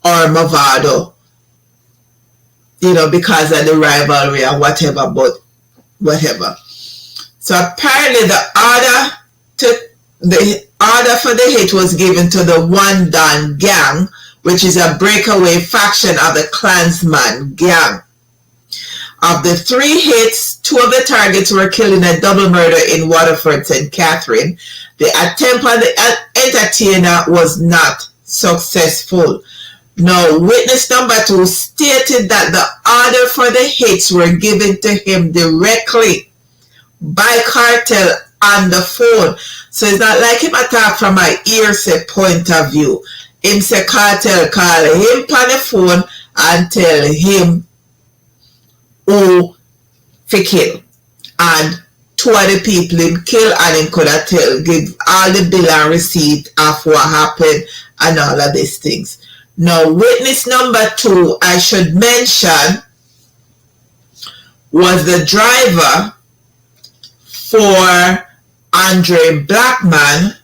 or Movado, you know, because of the rivalry and whatever, but whatever. So apparently the order for the hit was given to the One Don gang, which is a breakaway faction of the Klansman gang. Of the 3 hits, 2 of the targets were killed in a double murder in Waterford, St. Catherine. The attempt on the entertainer was not successful. Now, witness number 2 stated that the order for the hits were given to him directly by Kartel on the phone. So it's not like him attack from a hearsay point of view. Him say Kartel call him on the phone and tell him who fi kill. And 2 of the people him kill, and him could have give all the bill and receipt of what happened and all of these things. Now, witness number 2, I should mention, was the driver for Andre Blackman.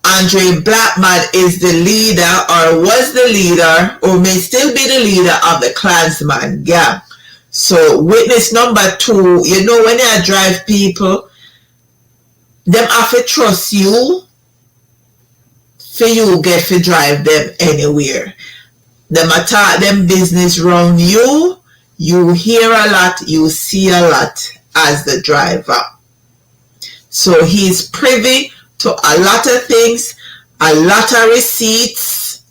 Andre Blackman is the leader, or was the leader, or may still be the leader of the Klansman gang. So, witness number 2, you know, when you drive people, them have to trust you for you get to drive them anywhere. Them attack them business around you. You hear a lot, you see a lot as the driver. So he's privy to a lot of things, a lot of receipts.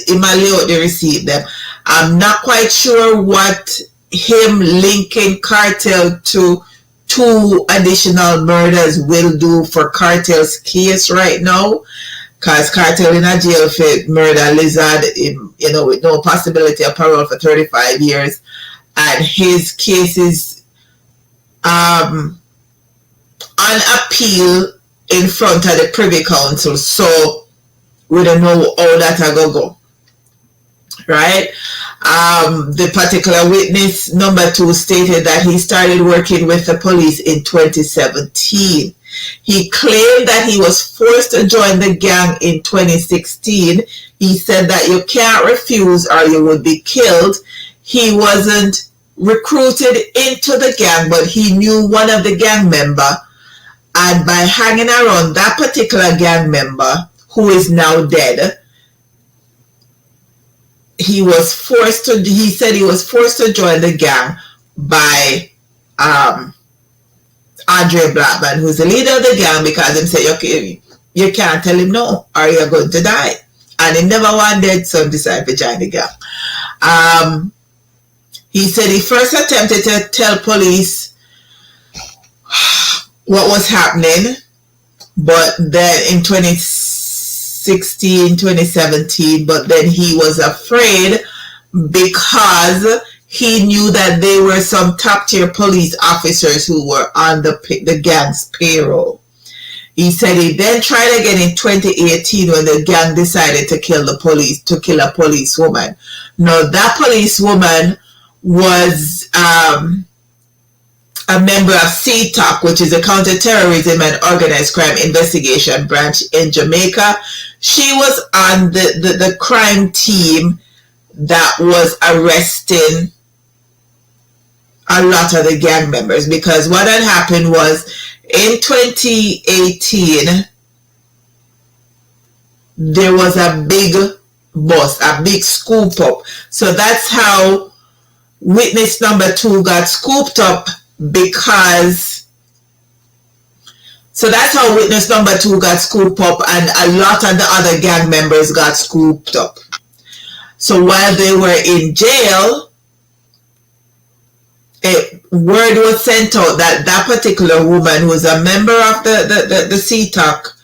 He might lay out the receipt them. I'm not quite sure what him linking Kartel to 2 additional murders will do for Kartel's case right now. Because Kartel in a jail for murder Lizard, you know, with no possibility of parole for 35 years. And his case is on appeal in front of the Privy Council. So we don't know how that will go. Right? The particular witness number 2 stated that he started working with the police in 2017. He claimed that he was forced to join the gang in 2016. He said that you can't refuse or you would be killed. He wasn't recruited into the gang, but he knew one of the gang member. And by hanging around that particular gang member, who is now dead, he said he was forced to join the gang by Andre Blackman, who's the leader of the gang, because him say, okay, you can't tell him no, or you're going to die. And he never wanted, so he decided to join the gang. He said he first attempted to tell police what was happening, but then in 2016, 2017, but then he was afraid because he knew that there were some top-tier police officers who were on the gang's payroll. He said he then tried again in 2018 when the gang decided to kill a policewoman. Now, that policewoman was a member of CHIT, which is a counter-terrorism and organized crime investigation branch in Jamaica. She was on the crime team that was arresting a lot of the gang members, because what had happened was in 2018 there was a big bust, a big scoop up. So that's how witness number 2 got scooped up, because so that's how witness number 2 got scooped up, and a lot of the other gang members got scooped up. So while they were in jail, a word was sent out that that particular woman, who was a member of the CTOC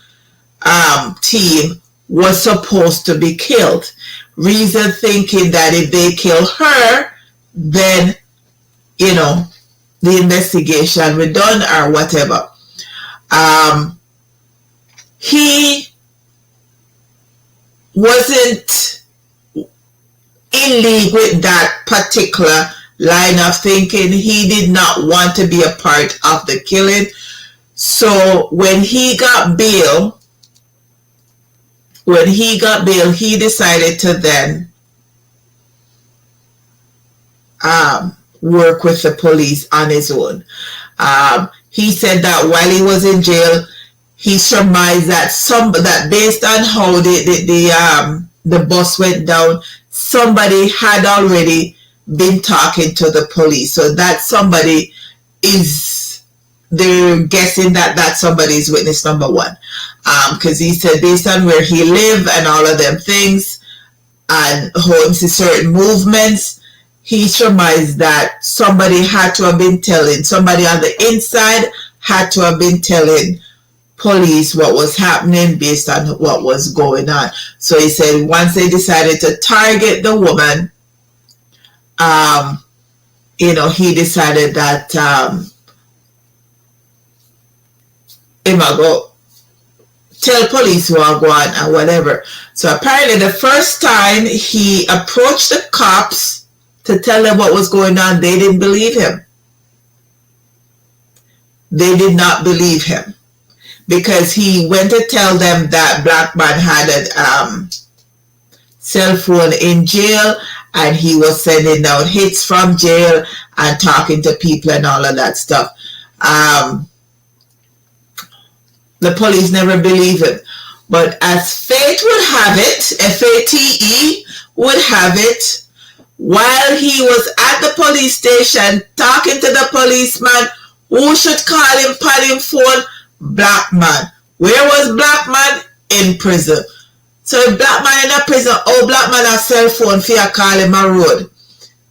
team, was supposed to be killed. Reason thinking that if they kill her, then you know, the investigation was done or whatever. He wasn't in league with that particular line of thinking. He did not want to be a part of the killing. So when he got bail, he decided to then work with the police on his own. He said that while he was in jail, he surmised that based on how the bus went down, somebody had already been talking to the police. So that somebody they're guessing that somebody is witness number one. Because he said based on where he lived and all of them things and how he sees certain movements, he surmised that somebody had to have been telling, somebody on the inside had to have been telling police what was happening based on what was going on. So he said once they decided to target the woman, he decided that he might go tell police who are going and whatever. So apparently the first time he approached the cops to tell them what was going on, they didn't believe him. They did not believe him because he went to tell them that black man had a cell phone in jail and he was sending out hits from jail and talking to people and all of that stuff. The police never believed him. But as fate would have it, F-A-T-E would have it, while he was at the police station talking to the policeman, who should call him on him phone? Black man. Where was black man? In prison. So if black man in a prison, black man has cell phone for you call him a road.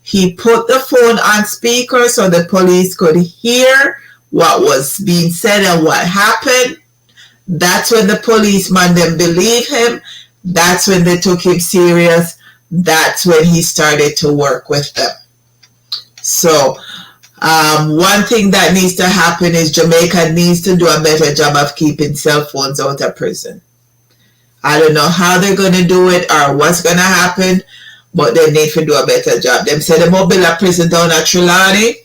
He put the phone on speaker so the police could hear what was being said and what happened. That's when the policeman then believed him. That's when they took him serious. That's when he started to work with them. So one thing that needs to happen is Jamaica needs to do a better job of keeping cell phones out of prison. I don't know how they're going to do it or what's going to happen, but they need to do a better job. Them say they will build a prison down at Trelawney.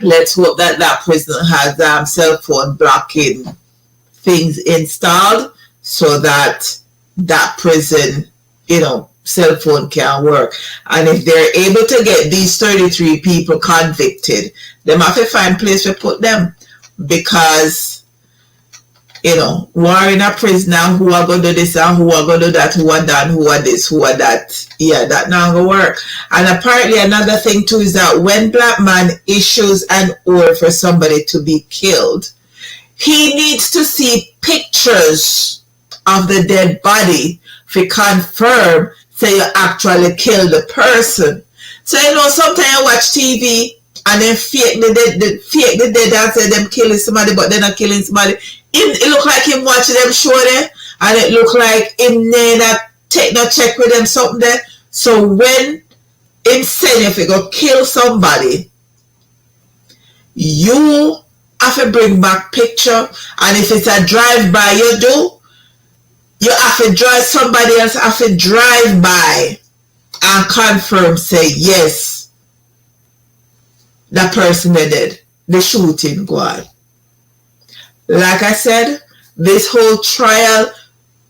Let's hope that prison has cell phone blocking things installed so that prison, cell phone can work. And if they're able to get these 33 people convicted, they have to find a place to put them because, war in a prison and who are going to do this and who are going to do that, who are done, who are this, who are that. Yeah, that not going to work. And apparently another thing too is that when black man issues an order for somebody to be killed, he needs to see pictures of the dead body to confirm say you actually killed the person. So sometimes you watch TV and then fake the dead and say them killing somebody but they're not killing somebody. It look like him watching them show there and it look like him not take no check with them something there. So when him saying if you go kill somebody, you have to bring back picture, and if it's a drive-by you have to drive, somebody else have to drive by and confirm, say, yes, that person did the shooting go on. Like I said, this whole trial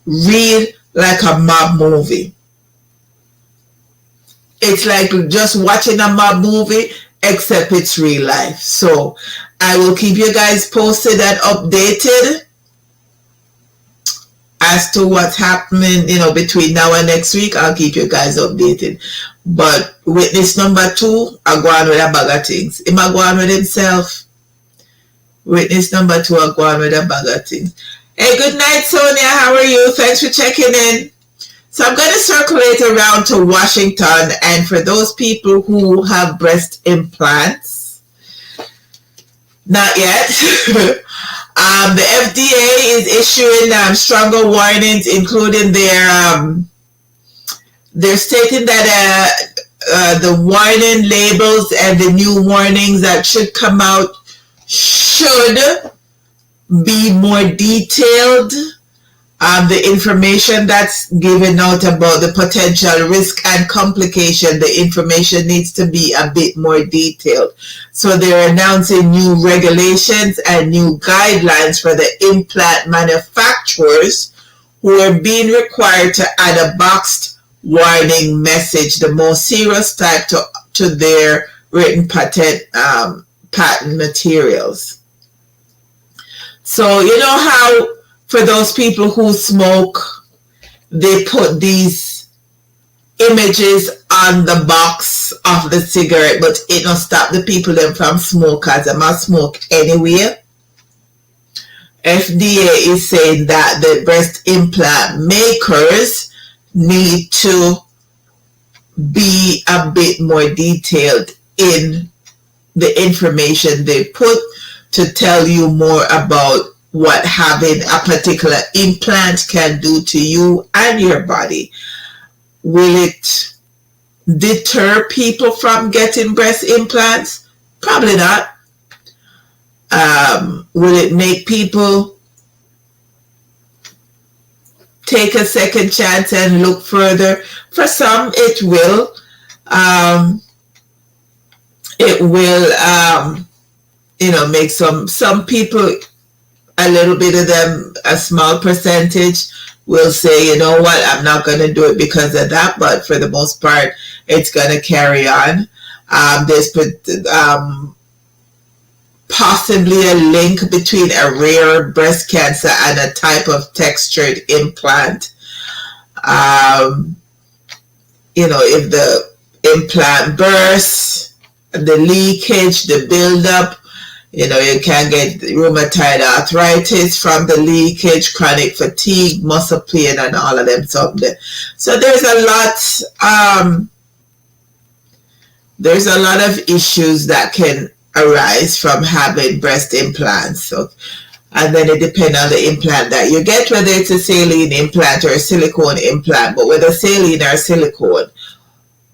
read like a mob movie. It's like just watching a mob movie, except it's real life. So I will keep you guys posted and updated as to what's happening, between now and next week. I'll keep you guys updated. But witness number 2, I go on with a bag of things. He might go on with himself. Witness number 2, I go on with a bag of things. Hey, good night, Sonia. How are you? Thanks for checking in. So I'm going to circulate around to Washington, and for those people who have breast implants, not yet. The FDA is issuing stronger warnings, including they're stating that the warning labels and the new warnings that should come out should be more detailed. The information that's given out about the potential risk and complication, the information needs to be a bit more detailed. So they're announcing new regulations and new guidelines for the implant manufacturers who are being required to add a boxed warning message, the most serious type, to their written patent materials. So you know how for those people who smoke, they put these images on the box of the cigarette, but it don't stop the people them from smoke, because they must smoke anywhere. FDA is saying that the breast implant makers need to be a bit more detailed in the information they put to tell you more about what having a particular implant can do to you and your body. Will it deter people from getting breast implants? Probably not. Will it make people take a second chance and look further? For some, it will. It will, make some people, a little bit of them, a small percentage, will say, you know what, I'm not going to do it because of that, but for the most part, it's going to carry on. There's possibly a link between a rare breast cancer and a type of textured implant. If the implant bursts, the leakage, the buildup, you can get rheumatoid arthritis from the leakage, chronic fatigue, muscle pain, and all of them. So there's a lot of issues that can arise from having breast implants. So, and then it depends on the implant that you get, whether it's a saline implant or a silicone implant. But with a saline or silicone,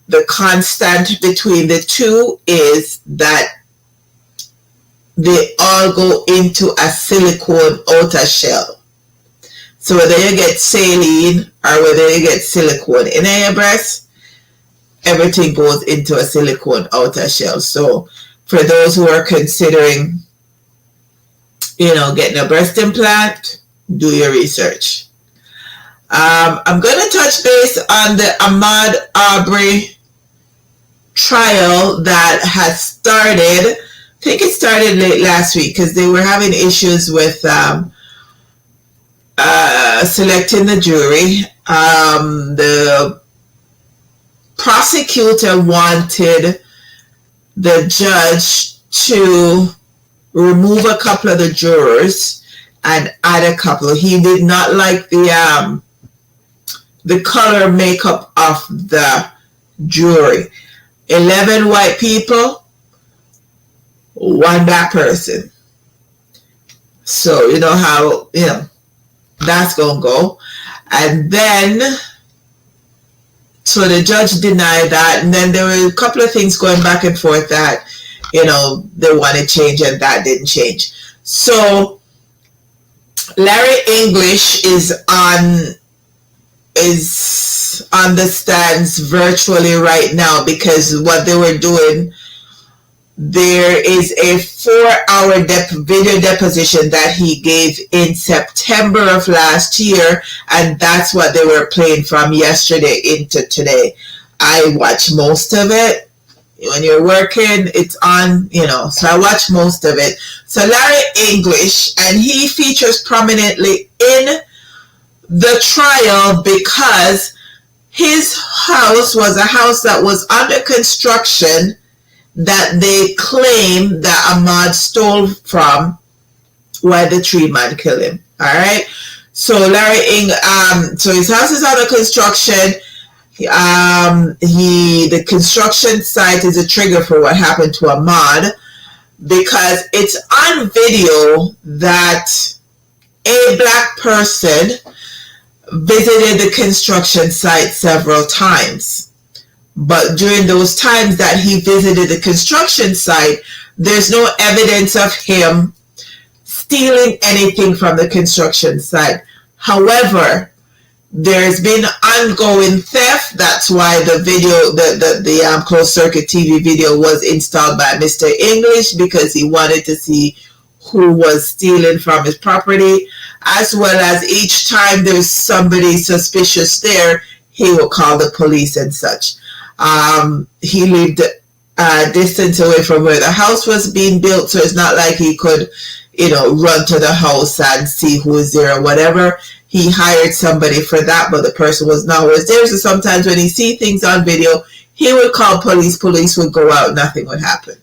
the constant between the two is that they all go into a silicone outer shell. So whether you get saline or whether you get silicone in your breast, everything goes into a silicone outer shell. So for those who are considering, getting a breast implant, do your research. I'm going to touch base on the Ahmaud Arbery trial that has started. I think it started late last week because they were having issues with selecting the jury. The prosecutor wanted the judge to remove a couple of the jurors and add a couple. He did not like the color makeup of the jury. 11 white people, 1 black person. So you know how that's gonna go. And then so the judge denied that, and then there were a couple of things going back and forth that they wanted change and that didn't change. So Larry English is on the stands virtually right now, because what they were doing, there is a 4-hour video deposition that he gave in September of last year, and that's what they were playing from yesterday into today. I watched most of it. When you're working, it's on, so I watched most of it. So Larry English, and he features prominently in the trial because his house was a house that was under construction that they claim that Ahmad stole from while the tree man killed him. All right. So so his house is under construction. The construction site is a trigger for what happened to Ahmad, because it's on video that a black person visited the construction site several times. But during those times that he visited the construction site, there's no evidence of him stealing anything from the construction site. However, there's been ongoing theft. That's why the video, the closed circuit TV video was installed by Mr. English, because he wanted to see who was stealing from his property, as well as each time there's somebody suspicious there, he will call the police and such. He lived a distance away from where the house was being built, so it's not like he could, run to the house and see who is there or whatever. He hired somebody for that, but the person was not always there. So sometimes when he see things on video, he would call police. Police would go out. Nothing would happen.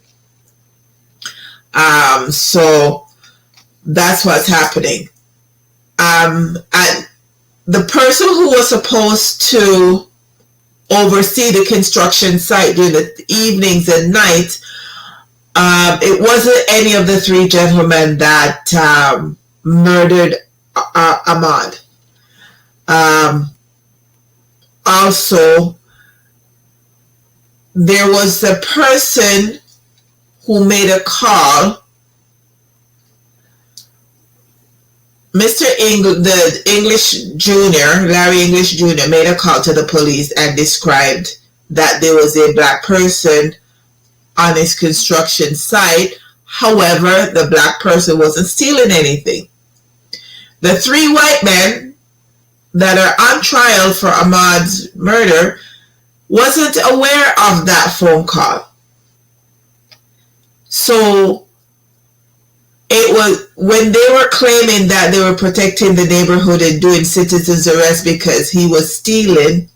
So that's what's happening. And the person who was supposed to oversee the construction site during the evenings and nights, it wasn't any of the three gentlemen that murdered Ahmad. Also, there was a person who made a call. The English Jr., Larry English Jr., made a call to the police and described that there was a black person on his construction site. However, the black person wasn't stealing anything. The three white men that are on trial for Ahmad's murder wasn't aware of that phone call. So it was when they were claiming that they were protecting the neighborhood and doing citizen's arrest because he was stealing,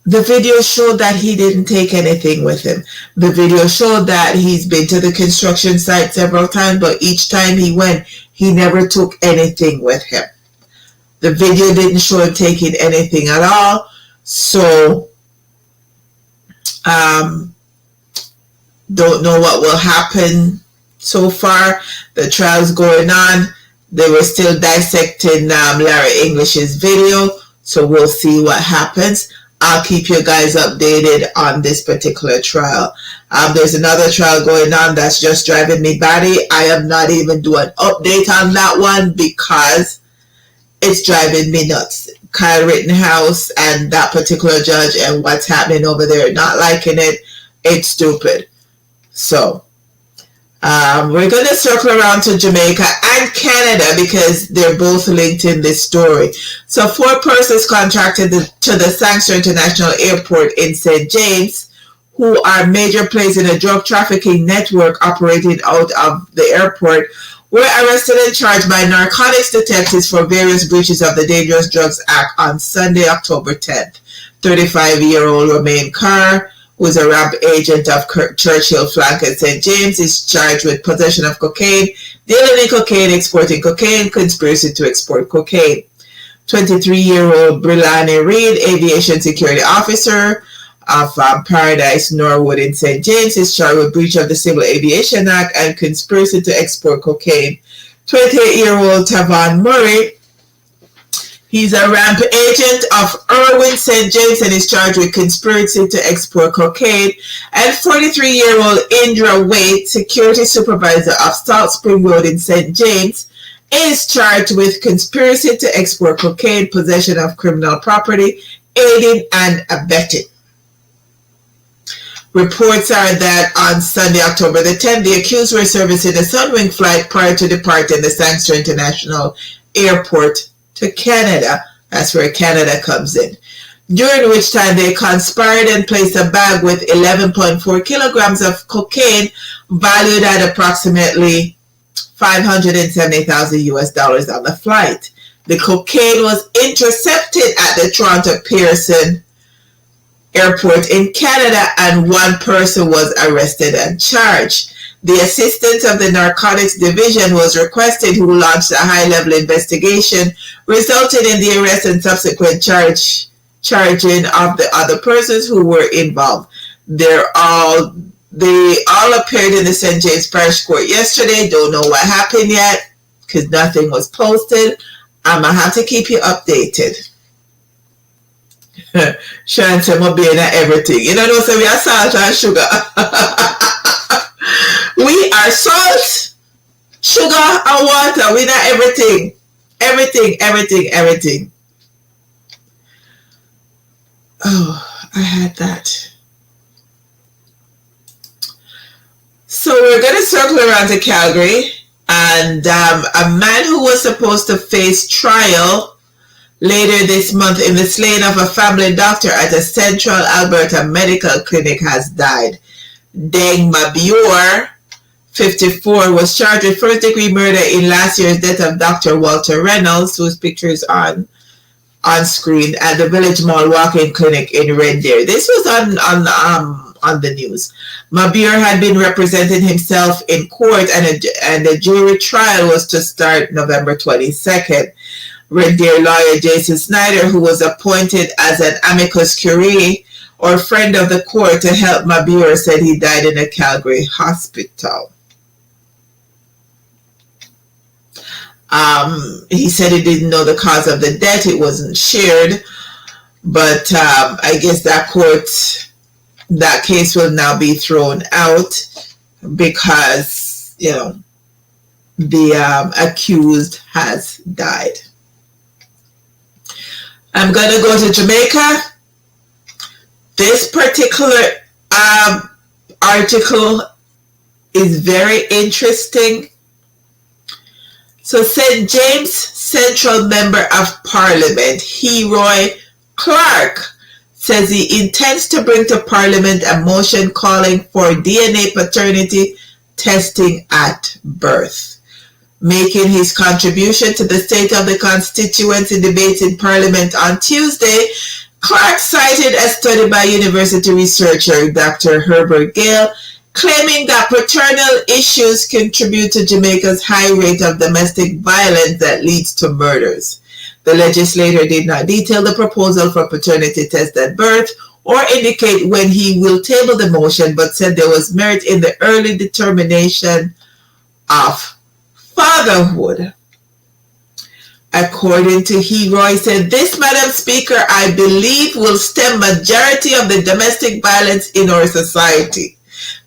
the video showed that he didn't take anything with him. The video showed that he's been to the construction site several times, but each time he went, he never took anything with him. The video didn't show him taking anything at all. So, don't know what will happen so far. The trial's going on. They were still dissecting Larry English's video, so we'll see what happens. I'll keep you guys updated on this particular trial. There's another trial going on that's just driving me batty. I am not even doing an update on that one because it's driving me nuts. Kyle Rittenhouse and that particular judge and what's happening over there, not liking it. It's stupid. So, we're going to circle around to Jamaica and Canada because they're both linked in this story. So 4 persons contracted to the Sanctuary International Airport in St. James, who are major players in a drug trafficking network operating out of the airport, were arrested and charged by narcotics detectives for various breaches of the Dangerous Drugs Act on Sunday, October 10th. 35-year-old Romain Carr, who is a ramp agent of Churchill Flank at St. James, is charged with possession of cocaine, dealing in cocaine, exporting cocaine, conspiracy to export cocaine. 23-year-old Brilani Reed, aviation security officer of Paradise Norwood in St. James, is charged with breach of the Civil Aviation Act and conspiracy to export cocaine. 28-year-old Tavon Murray, he's a ramp agent of Irwin St. James and is charged with conspiracy to export cocaine. And 43-year-old Indra Waite, security supervisor of Salt Spring Road in St. James, is charged with conspiracy to export cocaine, possession of criminal property, aiding and abetting. Reports are that on Sunday, October the 10th, the accused were servicing a Sunwing flight prior to departing the Sanctuary International Airport to Canada. That's where Canada comes in. During which time they conspired and placed a bag with 11.4 kilograms of cocaine valued at approximately $570,000 US on the flight. The cocaine was intercepted at the Toronto Pearson Airport in Canada, and 1 person was arrested and charged. The assistant of the Narcotics Division was requested, who launched a high-level investigation, resulting in the arrest and subsequent charging of the other persons who were involved. They all appeared in the St. James Parish Court yesterday. Don't know what happened yet because nothing was posted. I'm going to have to keep you updated. Sean said, "I'm being at everything." You know, so we are salt and sugar. We are salt, sugar, and water. We not everything. Everything. Oh, I had that. So we're going to circle around to Calgary, and a man who was supposed to face trial later this month in the slaying of a family doctor at a Central Alberta medical clinic has died. Deng Mabior, 54, was charged with first-degree murder in last year's death of Dr. Walter Reynolds, whose picture is on screen, at the Village Mall walk-in clinic in Red Deer. This was on the news. Mabior had been representing himself in court, and the jury trial was to start November 22nd. Red Deer lawyer Jason Snyder, who was appointed as an amicus curiae or friend of the court to help Mabior, said he died in a Calgary hospital. He said he didn't know the cause of the death. It wasn't shared, but I guess that case will now be thrown out because, you know, the accused has died. I'm going to go to Jamaica. This particular article is very interesting. So St. James Central Member of Parliament, Heroy Clark, says he intends to bring to Parliament a motion calling for DNA paternity testing at birth. Making his contribution to the State of the Constituency debate in Parliament on Tuesday, Clark cited a study by university researcher Dr. Herbert Gale, claiming that paternal issues contribute to Jamaica's high rate of domestic violence that leads to murders. The legislator did not detail the proposal for paternity test at birth or indicate when he will table the motion, but said there was merit in the early determination of fatherhood. According to Heroy, said, "This, Madam Speaker, I believe will stem majority of the domestic violence in our society."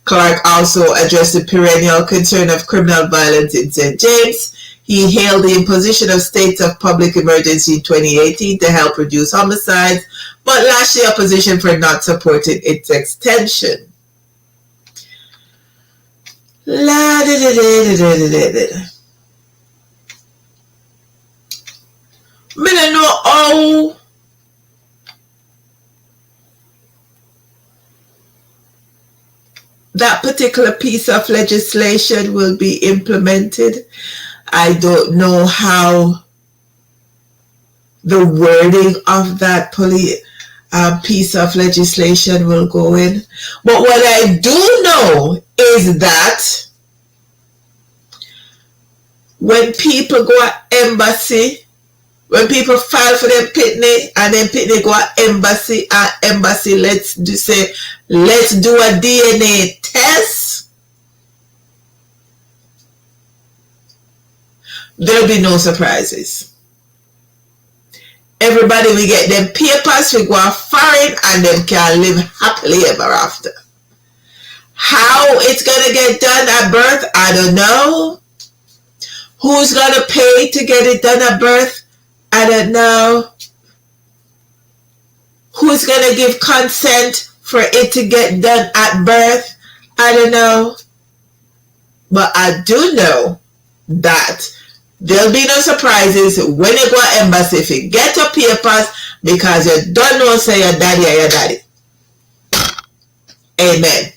Clark also addressed the perennial concern of criminal violence in St. James. He hailed the imposition of states of public emergency in 2018 to help reduce homicides, but lashed the opposition for not supporting its extension. Me don't know how that particular piece of legislation will be implemented. I don't know how the wording of that piece of legislation will go in. But what I do know is that when people go at embassy, when people file for them pitney and then pitney go at embassy and embassy let's do a DNA test, there'll be no surprises. Everybody will get them papers, we go foreign and them can live happily ever after. How it's gonna get done at birth, I don't know. Who's gonna pay to get it done at birth? I don't know. Who's going to give consent for it to get done at birth? I don't know. But I do know that there'll be no surprises when you go to embassy if you get your papers, because you don't know say your daddy or your daddy. Amen.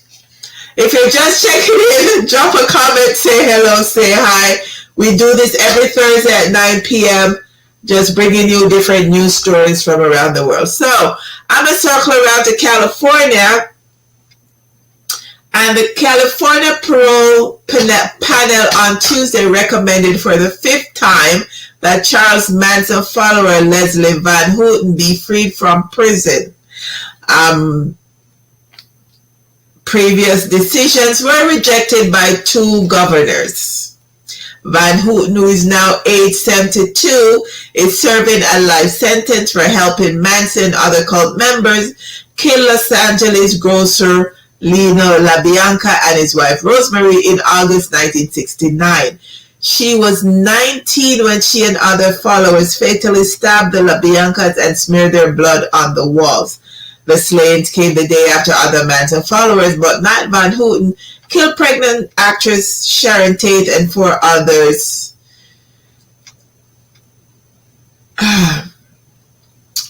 If you're just checking in, drop a comment, say hello, say hi. We do this every Thursday at 9 p.m. just bringing you different news stories from around the world. So I'm going to circle around to California. And the California Parole Panel on Tuesday recommended for the 5th time that Charles Manson follower Leslie Van Houten be freed from prison. Previous decisions were rejected by 2 governors. Van Houten, who is now age 72, is serving a life sentence for helping Manson and other cult members kill Los Angeles grocer Lino LaBianca and his wife Rosemary in August 1969. She was 19 when she and other followers fatally stabbed the LaBiancas and smeared their blood on the walls. The slayings came the day after other Manson followers, but Matt Van Houten killed pregnant actress Sharon Tate and 4 others.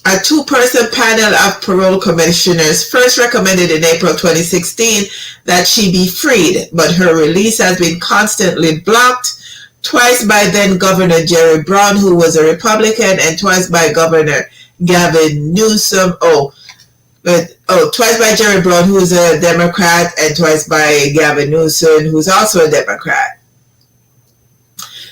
A 2-person panel of parole commissioners first recommended in April 2016 that she be freed, but her release has been constantly blocked, twice by then Governor Jerry Brown, who was a Republican, and twice by Governor Gavin Newsom. Twice by Jerry Brown, who's a Democrat, and twice by Gavin Newsom, who's also a Democrat.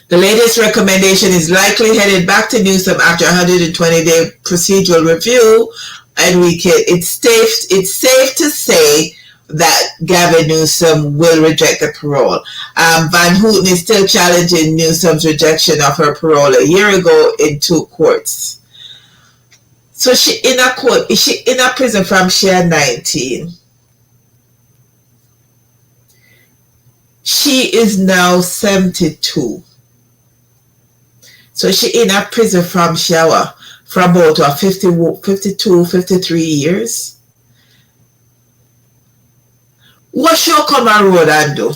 The latest recommendation is likely headed back to Newsom after a 120-day procedural review, and it's safe to say that Gavin Newsom will reject the parole. Van Houten is still challenging Newsom's rejection of her parole a year ago in 2 courts. So is she in a prison from she at 19. She is now 72. So she in a prison from shower for about 52, 53 years. What she come a road and do?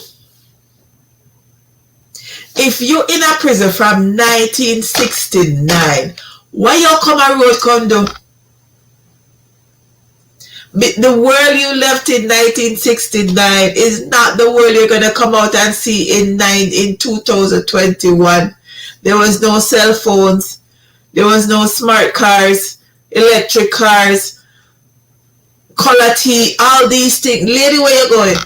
If you in a prison from 1969, what you come a road can do? The world you left in 1969 is not the world you're going to come out and see in 2021. There was no cell phones. There was no smart cars, electric cars, color tea, all these things. Lady, where you going?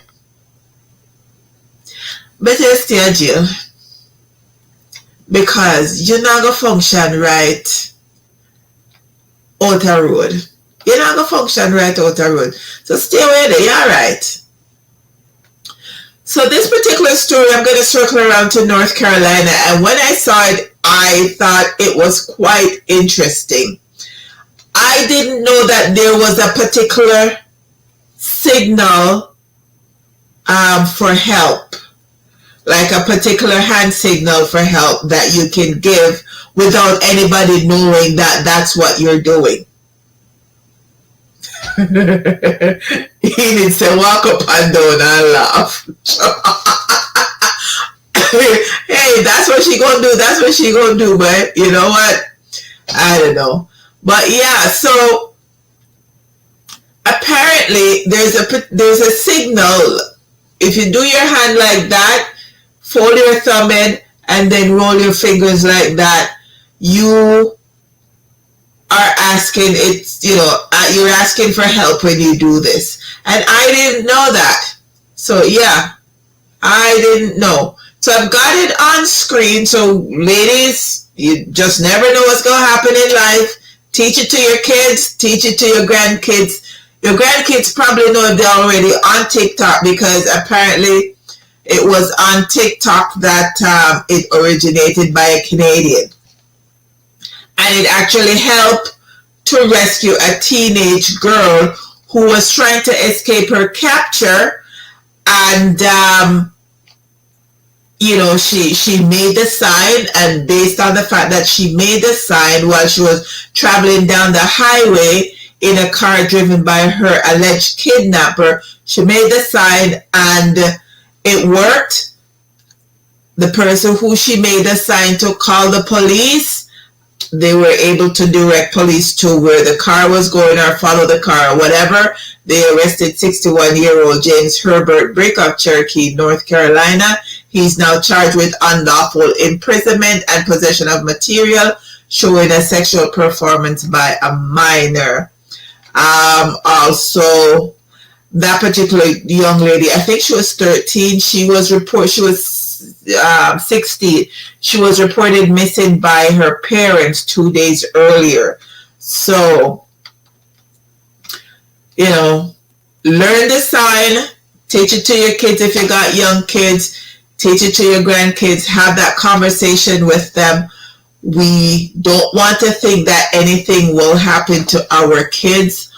Better stay in jail. Because you're not going to function right out the road. You're not going to function right out the road. So stay away there. You're right. So this particular story, I'm going to circle around to North Carolina. And when I saw it, I thought it was quite interesting. I didn't know that there was a particular signal for help. Like a particular hand signal for help that you can give without anybody knowing that that's what you're doing. He needs to walk up and down and laugh. Hey, that's what she gonna do. That's what she gonna do. But you know what? I don't know. But yeah, so apparently there's a signal. If you do your hand like that, fold your thumb in, and then roll your fingers like that, you are asking you're asking for help when you do this. And I didn't know that. So yeah, I didn't know. So I've got it on screen. So ladies, you just never know what's going to happen in life. Teach it to your kids. Teach it to your grandkids. Your grandkids probably know if they're already on TikTok, because apparently it was on TikTok that it originated by a Canadian. And it actually helped to rescue a teenage girl who was trying to escape her capture. And, she made the sign. And based on the fact that she made the sign while she was traveling down the highway in a car driven by her alleged kidnapper, she made the sign and it worked. The person who she made the sign to call the police, they were able to direct police to where the car was going or follow the car or whatever. They arrested 61-year-old James Herbert Brick of Cherokee, North Carolina. He's now charged with unlawful imprisonment and possession of material showing a sexual performance by a minor. Also, that particular young lady, I think she was 13. She was 16. She was reported missing by her parents 2 days earlier. So, learn the sign, teach it to your kids if you got young kids. Teach it to your grandkids. Have that conversation with them. We don't want to think that anything will happen to our kids,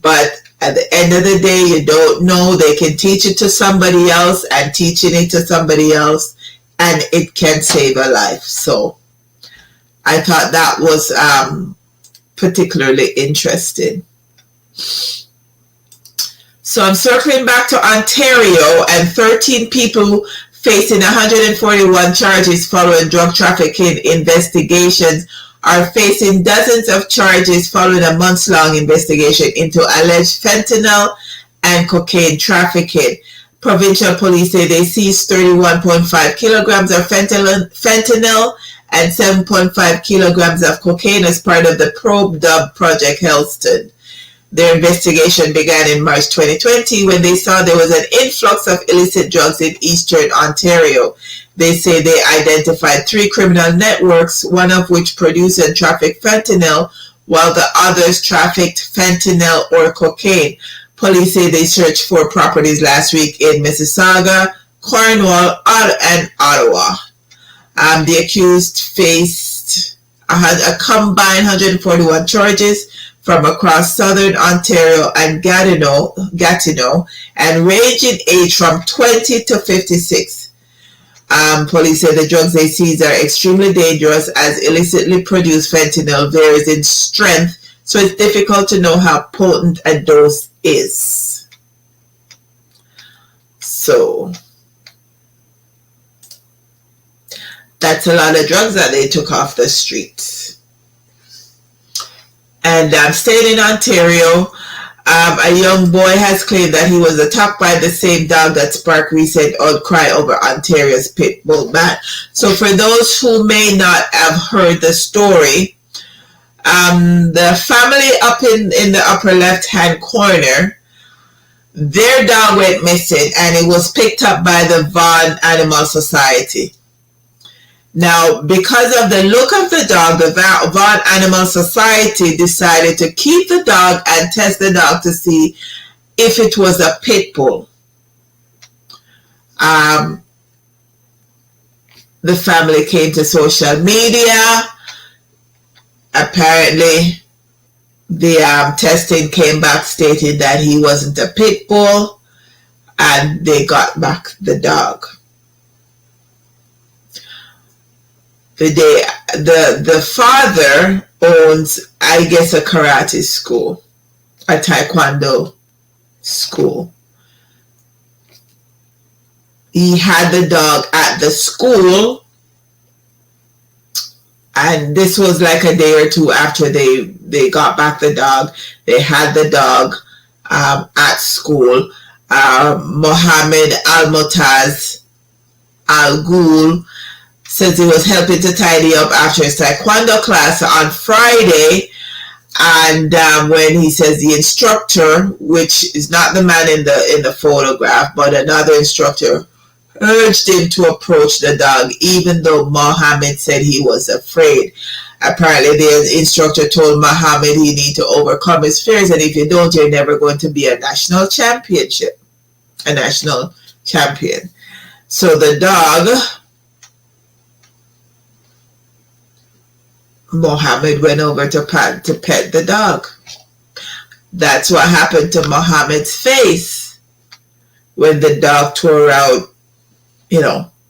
but at the end of the day, you don't know. They can teach it to somebody else, and teaching it to somebody else, and it can save a life. So I thought that was particularly interesting. So I'm circling back to Ontario, and 13 people facing 141 charges following drug trafficking investigations are facing dozens of charges following a months-long investigation into alleged fentanyl and cocaine trafficking. Provincial police say they seized 31.5 kilograms of fentanyl and 7.5 kilograms of cocaine as part of the probe dubbed Project Hellston. Their investigation began in March 2020 when they saw there was an influx of illicit drugs in eastern Ontario. They say they identified 3 criminal networks, one of which produced and trafficked fentanyl, while the others trafficked fentanyl or cocaine. Police say they searched 4 properties last week in Mississauga, Cornwall, and Ottawa. The accused faced a combined 141 charges from across southern Ontario and Gatineau, and range in age from 20 to 56. Police say the drugs they seize are extremely dangerous, as illicitly produced fentanyl varies in strength, so it's difficult to know how potent a dose is. So that's a lot of drugs that they took off the streets. And staying in Ontario, a young boy has claimed that he was attacked by the same dog that sparked recent outcry over Ontario's pit bull ban. So for those who may not have heard the story, the family up in the upper left-hand corner, their dog went missing, and it was picked up by the Vaughan Animal Society. Now, because of the look of the dog, the Vaughan Animal Society decided to keep the dog and test the dog to see if it was a pit bull. The family came to social media. Apparently, the testing came back stating that he wasn't a pit bull, and they got back the dog. The father owns, I guess, a karate school, a taekwondo school. He had the dog at the school, and this was like a day or two after they got back the dog. They had the dog at school. Mohammed Al-Mutaz Al-Ghul says he was helping to tidy up after his taekwondo class on Friday, and when he says the instructor, which is not the man in the photograph, but another instructor, urged him to approach the dog, even though Mohammed said he was afraid. Apparently, the instructor told Mohammed he need to overcome his fears, and if you don't, you're never going to be a national champion. So the dog, Mohammed went over to pet the dog. That's what happened to Mohammed's face when the dog tore out,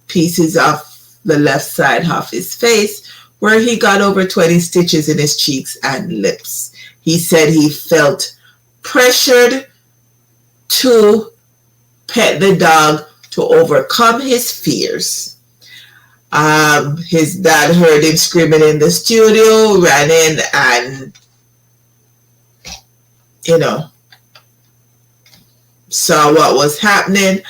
pieces off the left side of his face, where he got over 20 stitches in his cheeks and lips. He said he felt pressured to pet the dog to overcome his fears. His dad heard him screaming in the studio, ran in, and saw what was happening.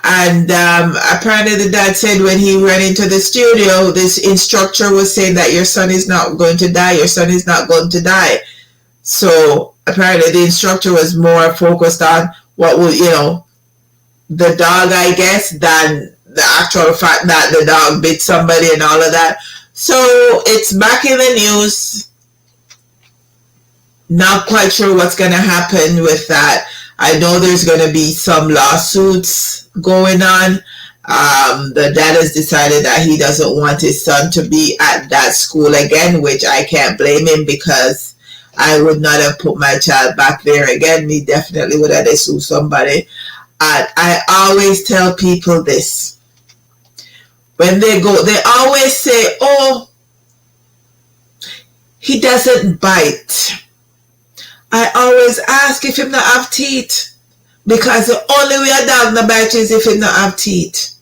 And apparently the dad said when he ran into the studio, this instructor was saying that your son is not going to die. Your son is not going to die. So apparently the instructor was more focused on what would, the dog, I guess, than the actual fact that the dog bit somebody and all of that. So it's back in the news. Not quite sure what's going to happen with that. I know there's going to be some lawsuits going on. The dad has decided that he doesn't want his son to be at that school again, which I can't blame him, because I would not have put my child back there again. Me definitely would have sued somebody. And I always tell people this. When they go, they always say, oh, he doesn't bite. I always ask if him not have teeth, because the only way a dog not bite is if him not have teeth.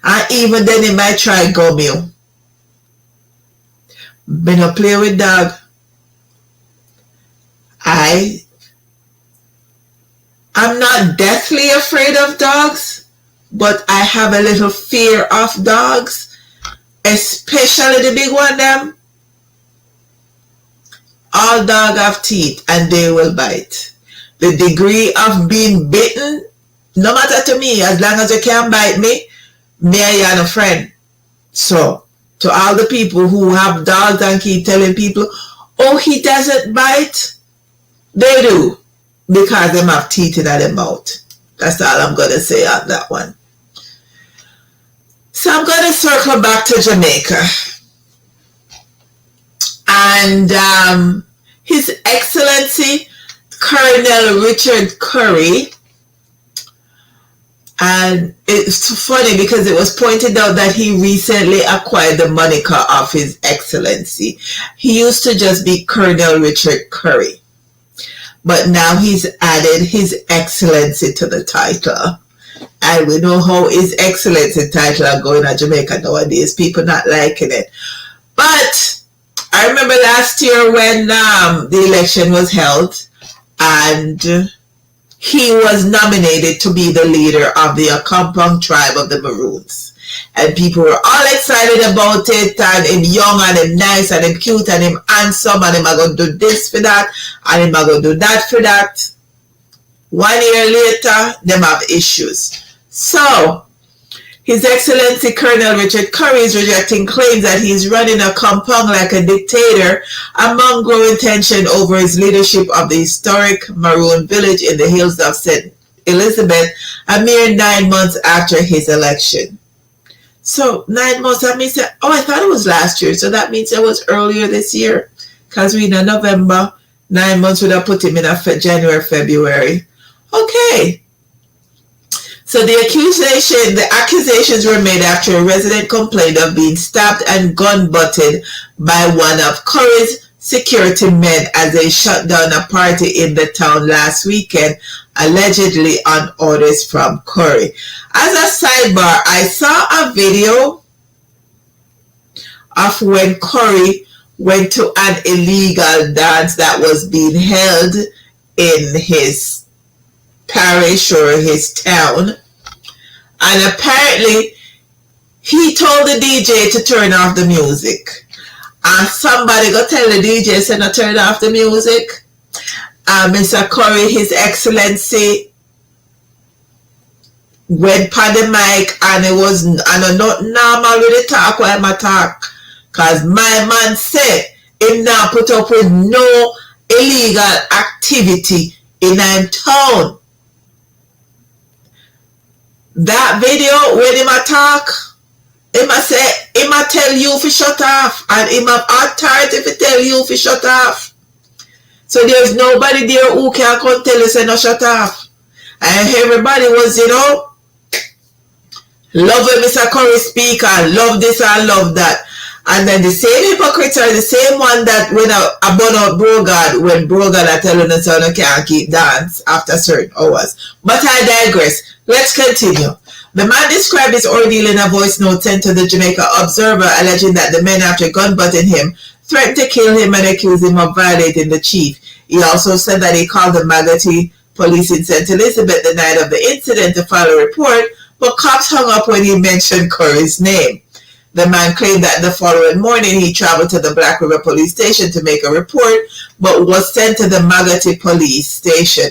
And even then he might try gum you. Me no play with dog. I'm not deathly afraid of dogs, but I have a little fear of dogs, especially the big one them. All dogs have teeth and they will bite. The degree of being bitten, no matter to me, as long as you can't bite me and you are a friend. So, to all the people who have dogs and keep telling people, oh, he doesn't bite, they do, because they have teeth in their mouth. That's all I'm going to say on that one. So I'm going to circle back to Jamaica. And His Excellency Colonel Richard Currie, and it's funny because it was pointed out that he recently acquired the moniker of His Excellency. He used to just be Colonel Richard Currie, but now he's added His Excellency to the title. And we know how His Excellency title are going at Jamaica nowadays. People not liking it. But I remember last year when the election was held, and he was nominated to be the leader of the Accompong tribe of the Maroons. And people were all excited about it, and him young, and him nice, and him cute, and him handsome, and him are going to do this for that, and him are going to do that for that. 1 year later, them have issues. So, His Excellency Colonel Richard Currie is rejecting claims that he's running a compound like a dictator, among growing tension over his leadership of the historic Maroon village in the hills of St. Elizabeth, a mere 9 months after his election. So 9 months, that means that, oh, I thought it was last year, so that means it was earlier this year, because we're in November. 9 months would have put him in a January, February. Okay. So the accusations were made after a resident complained of being stabbed and gun-butted by one of Currie's security men as they shut down a party in the town last weekend, allegedly on orders from Currie. As a sidebar, I saw a video of when Currie went to an illegal dance that was being held in his parish or his town, and apparently he told the DJ to turn off the music, and somebody go tell the DJ say no turn off the music. Mr. Currie, His Excellency, went on the mic, and it was not normal with the talk while I talk, cause my man said him not put up with no illegal activity in him town. That video when him a talk, him a say, him a tell you to shut off, and him have authority to tell you to shut off. So there's nobody there who can come tell you say no shut off. And everybody was, love when Mr. Currie speak, and love this and love that. And then the same hypocrites are the same one that when I burn out Brogard, when Brogard are telling us how they can't keep dance after certain hours. But I digress. Let's continue. The man described his ordeal in a voice note sent to the Jamaica Observer, alleging that the men, after gun-butting him, threatened to kill him and accused him of violating the chief. He also said that he called the Magati police in St. Elizabeth the night of the incident to file a report, but cops hung up when he mentioned Currie's name. The man claimed that the following morning he traveled to the Black River police station to make a report, but was sent to the Magati police station.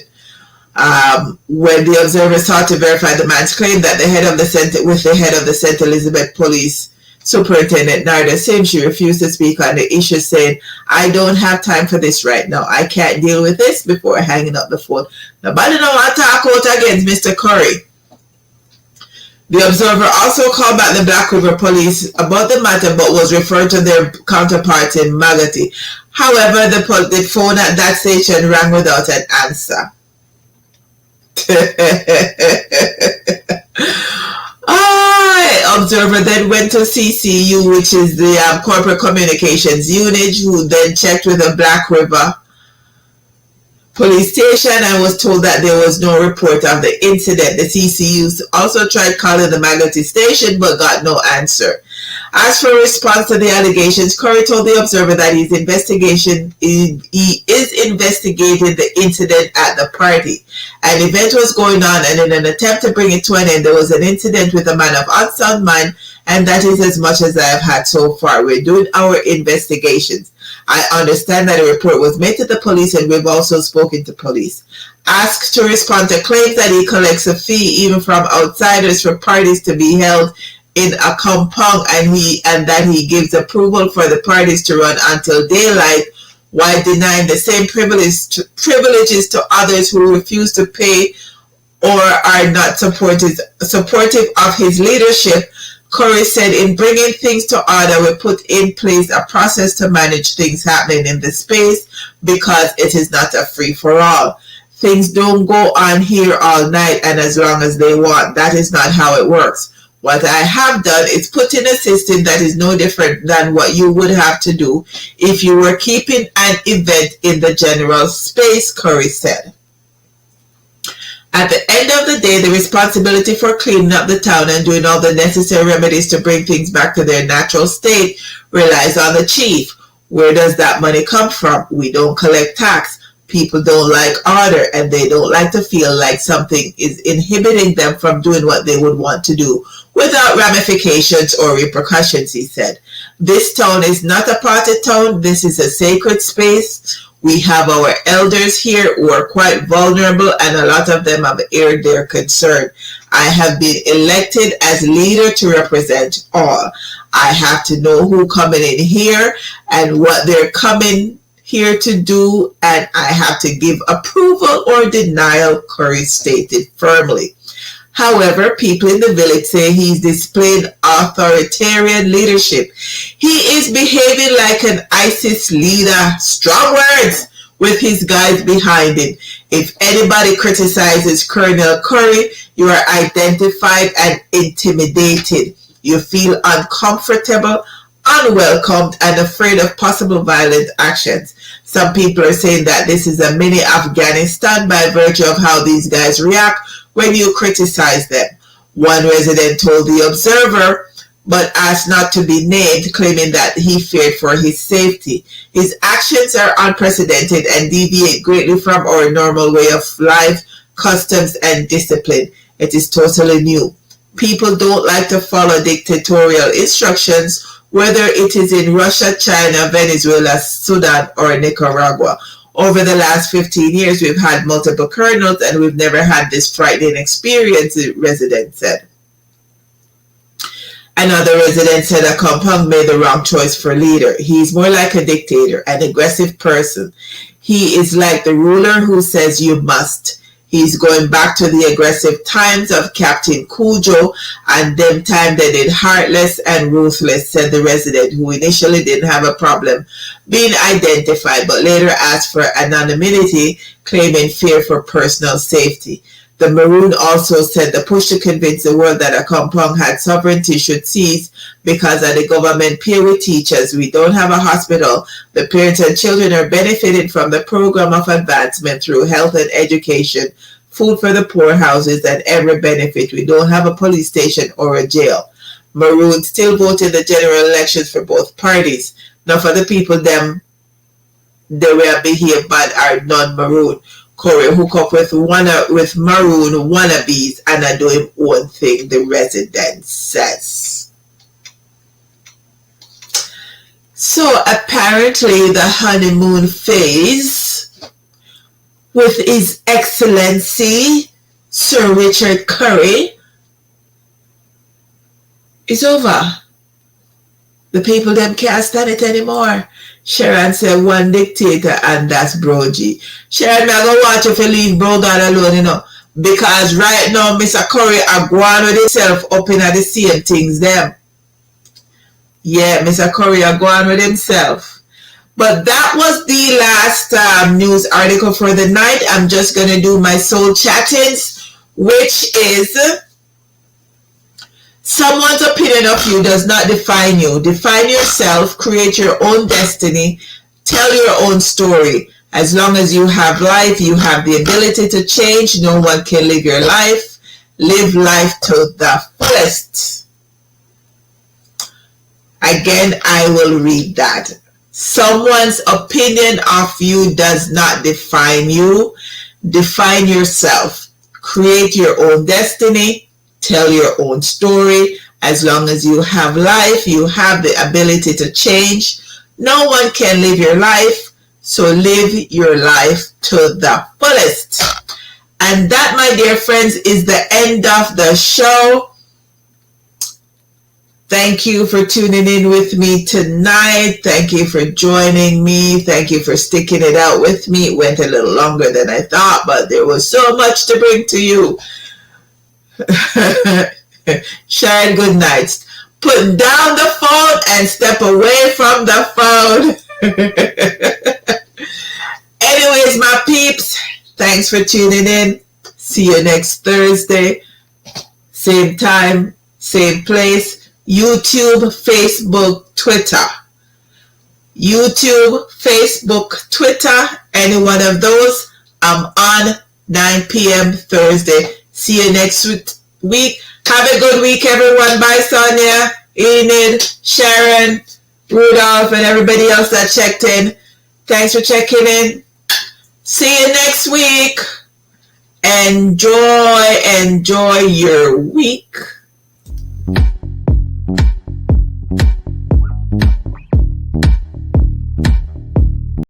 When the Observer sought to verify the man's claim that the head of the St. Elizabeth police superintendent Narda Sim, she refused to speak on the issue, saying, "I don't have time for this right now. I can't deal with this," before hanging up the phone. Nobody know what to talk out against Mr. Currie. The Observer also called back the Black River Police about the matter but was referred to their counterparts in Magotty. However, the phone at that station rang without an answer. Observer then went to CCU, which is the Corporate Communications Unit, who then checked with the Black River Police Station and was told that there was no report of the incident. The CCU also tried calling the Magotty station but got no answer. As for response to the allegations, Currie told the Observer that he is investigating the incident at the party. An event was going on, and in an attempt to bring it to an end, there was an incident with a man of unsound mind, and that is as much as I have had so far. We're doing our investigations. I understand that a report was made to the police, and we've also spoken to police. Asked to respond to claims that he collects a fee even from outsiders for parties to be held in a compound, and that he gives approval for the parties to run until daylight, while denying the same privileges to others who refuse to pay or are not supportive of his leadership. Currie said, in bringing things to order, we put in place a process to manage things happening in the space because it is not a free-for-all. Things don't go on here all night and as long as they want. That is not how it works. What I have done is put in a system that is no different than what you would have to do if you were keeping an event in the general space, Currie said. At the end of the day, the responsibility for cleaning up the town and doing all the necessary remedies to bring things back to their natural state relies on the chief. Where does that money come from? We don't collect tax. People don't like order, and they don't like to feel like something is inhibiting them from doing what they would want to do without ramifications or repercussions, he said. This town is not a party town. This is a sacred space. We have our elders here who are quite vulnerable, and a lot of them have aired their concern. I have been elected as leader to represent all. I have to know who coming in here and what they're coming here to do, and I have to give approval or denial, Currie stated firmly. However, people in the village say he's displaying authoritarian leadership. He is behaving like an ISIS leader. Strong words with his guys behind him. If anybody criticizes Colonel Currie, you are identified and intimidated. You feel uncomfortable, unwelcomed, and afraid of possible violent actions. Some people are saying that this is a mini Afghanistan by virtue of how these guys react when you criticize them. One resident told the Observer, but asked not to be named, claiming that he feared for his safety. His actions are unprecedented and deviate greatly from our normal way of life, customs, and discipline. It is totally new. People don't like to follow dictatorial instructions, whether it is in Russia, China, Venezuela, Sudan, or Nicaragua. Over the last 15 years, we've had multiple colonels, and we've never had this frightening experience, the resident said. Another resident said Akompong made the wrong choice for leader. He's more like a dictator, an aggressive person. He is like the ruler who says you must. He's going back to the aggressive times of Captain Cujo, and them time they did heartless and ruthless, said the resident, who initially didn't have a problem being identified, but later asked for anonymity, claiming fear for personal safety. The Maroon also said the push to convince the world that Akompong had sovereignty should cease because of the government pay with teachers. We don't have a hospital. The parents and children are benefiting from the program of advancement through health and education, food for the poor houses, and every benefit. We don't have a police station or a jail. Maroon still vote in the general elections for both parties. Now for the people them, they will behave bad are non-Maroon. Currie hook up with Maroon wannabes and are doing own thing, the resident says. So apparently the honeymoon phase with His Excellency Sir Richard Currie is over. The people them can't stand it anymore. Sharon said one dictator, and that's Bro G. Sharon, me I go watch if you leave Bro God alone, you know. Because right now, Mr. Currie are going with himself up in the same things them. Yeah, Mr. Currie are going with himself. But that was the last news article for the night. I'm just going to do my soul Chattingz, which is someone's opinion of you does not define you. Define yourself, create your own destiny, tell your own story. As long as you have life, you have the ability to change. No one can live your life. Live life to the fullest. Again, I will read that. Someone's opinion of you does not define you. Define yourself. Create your own destiny. Tell your own story. As long as you have life, you have the ability to change. No one can live your life. So live your life to the fullest. And that, my dear friends, is the end of the show. Thank you for tuning in with me tonight. Thank you for joining me. Thank you for sticking it out with me. It went a little longer than I thought, but there was so much to bring to you. Sharon, good night. Put down the phone and step away from the phone. Anyways, my peeps, thanks for tuning in. See you next Thursday. Same time, same place. YouTube, Facebook, Twitter. YouTube, Facebook, Twitter, any one of those. I'm on 9 p.m. Thursday. See you next week. Have a good week, everyone. Bye, Sonia, Enid, Sharon, Rudolph, and everybody else that checked in. Thanks for checking in. See you next week. Enjoy your week.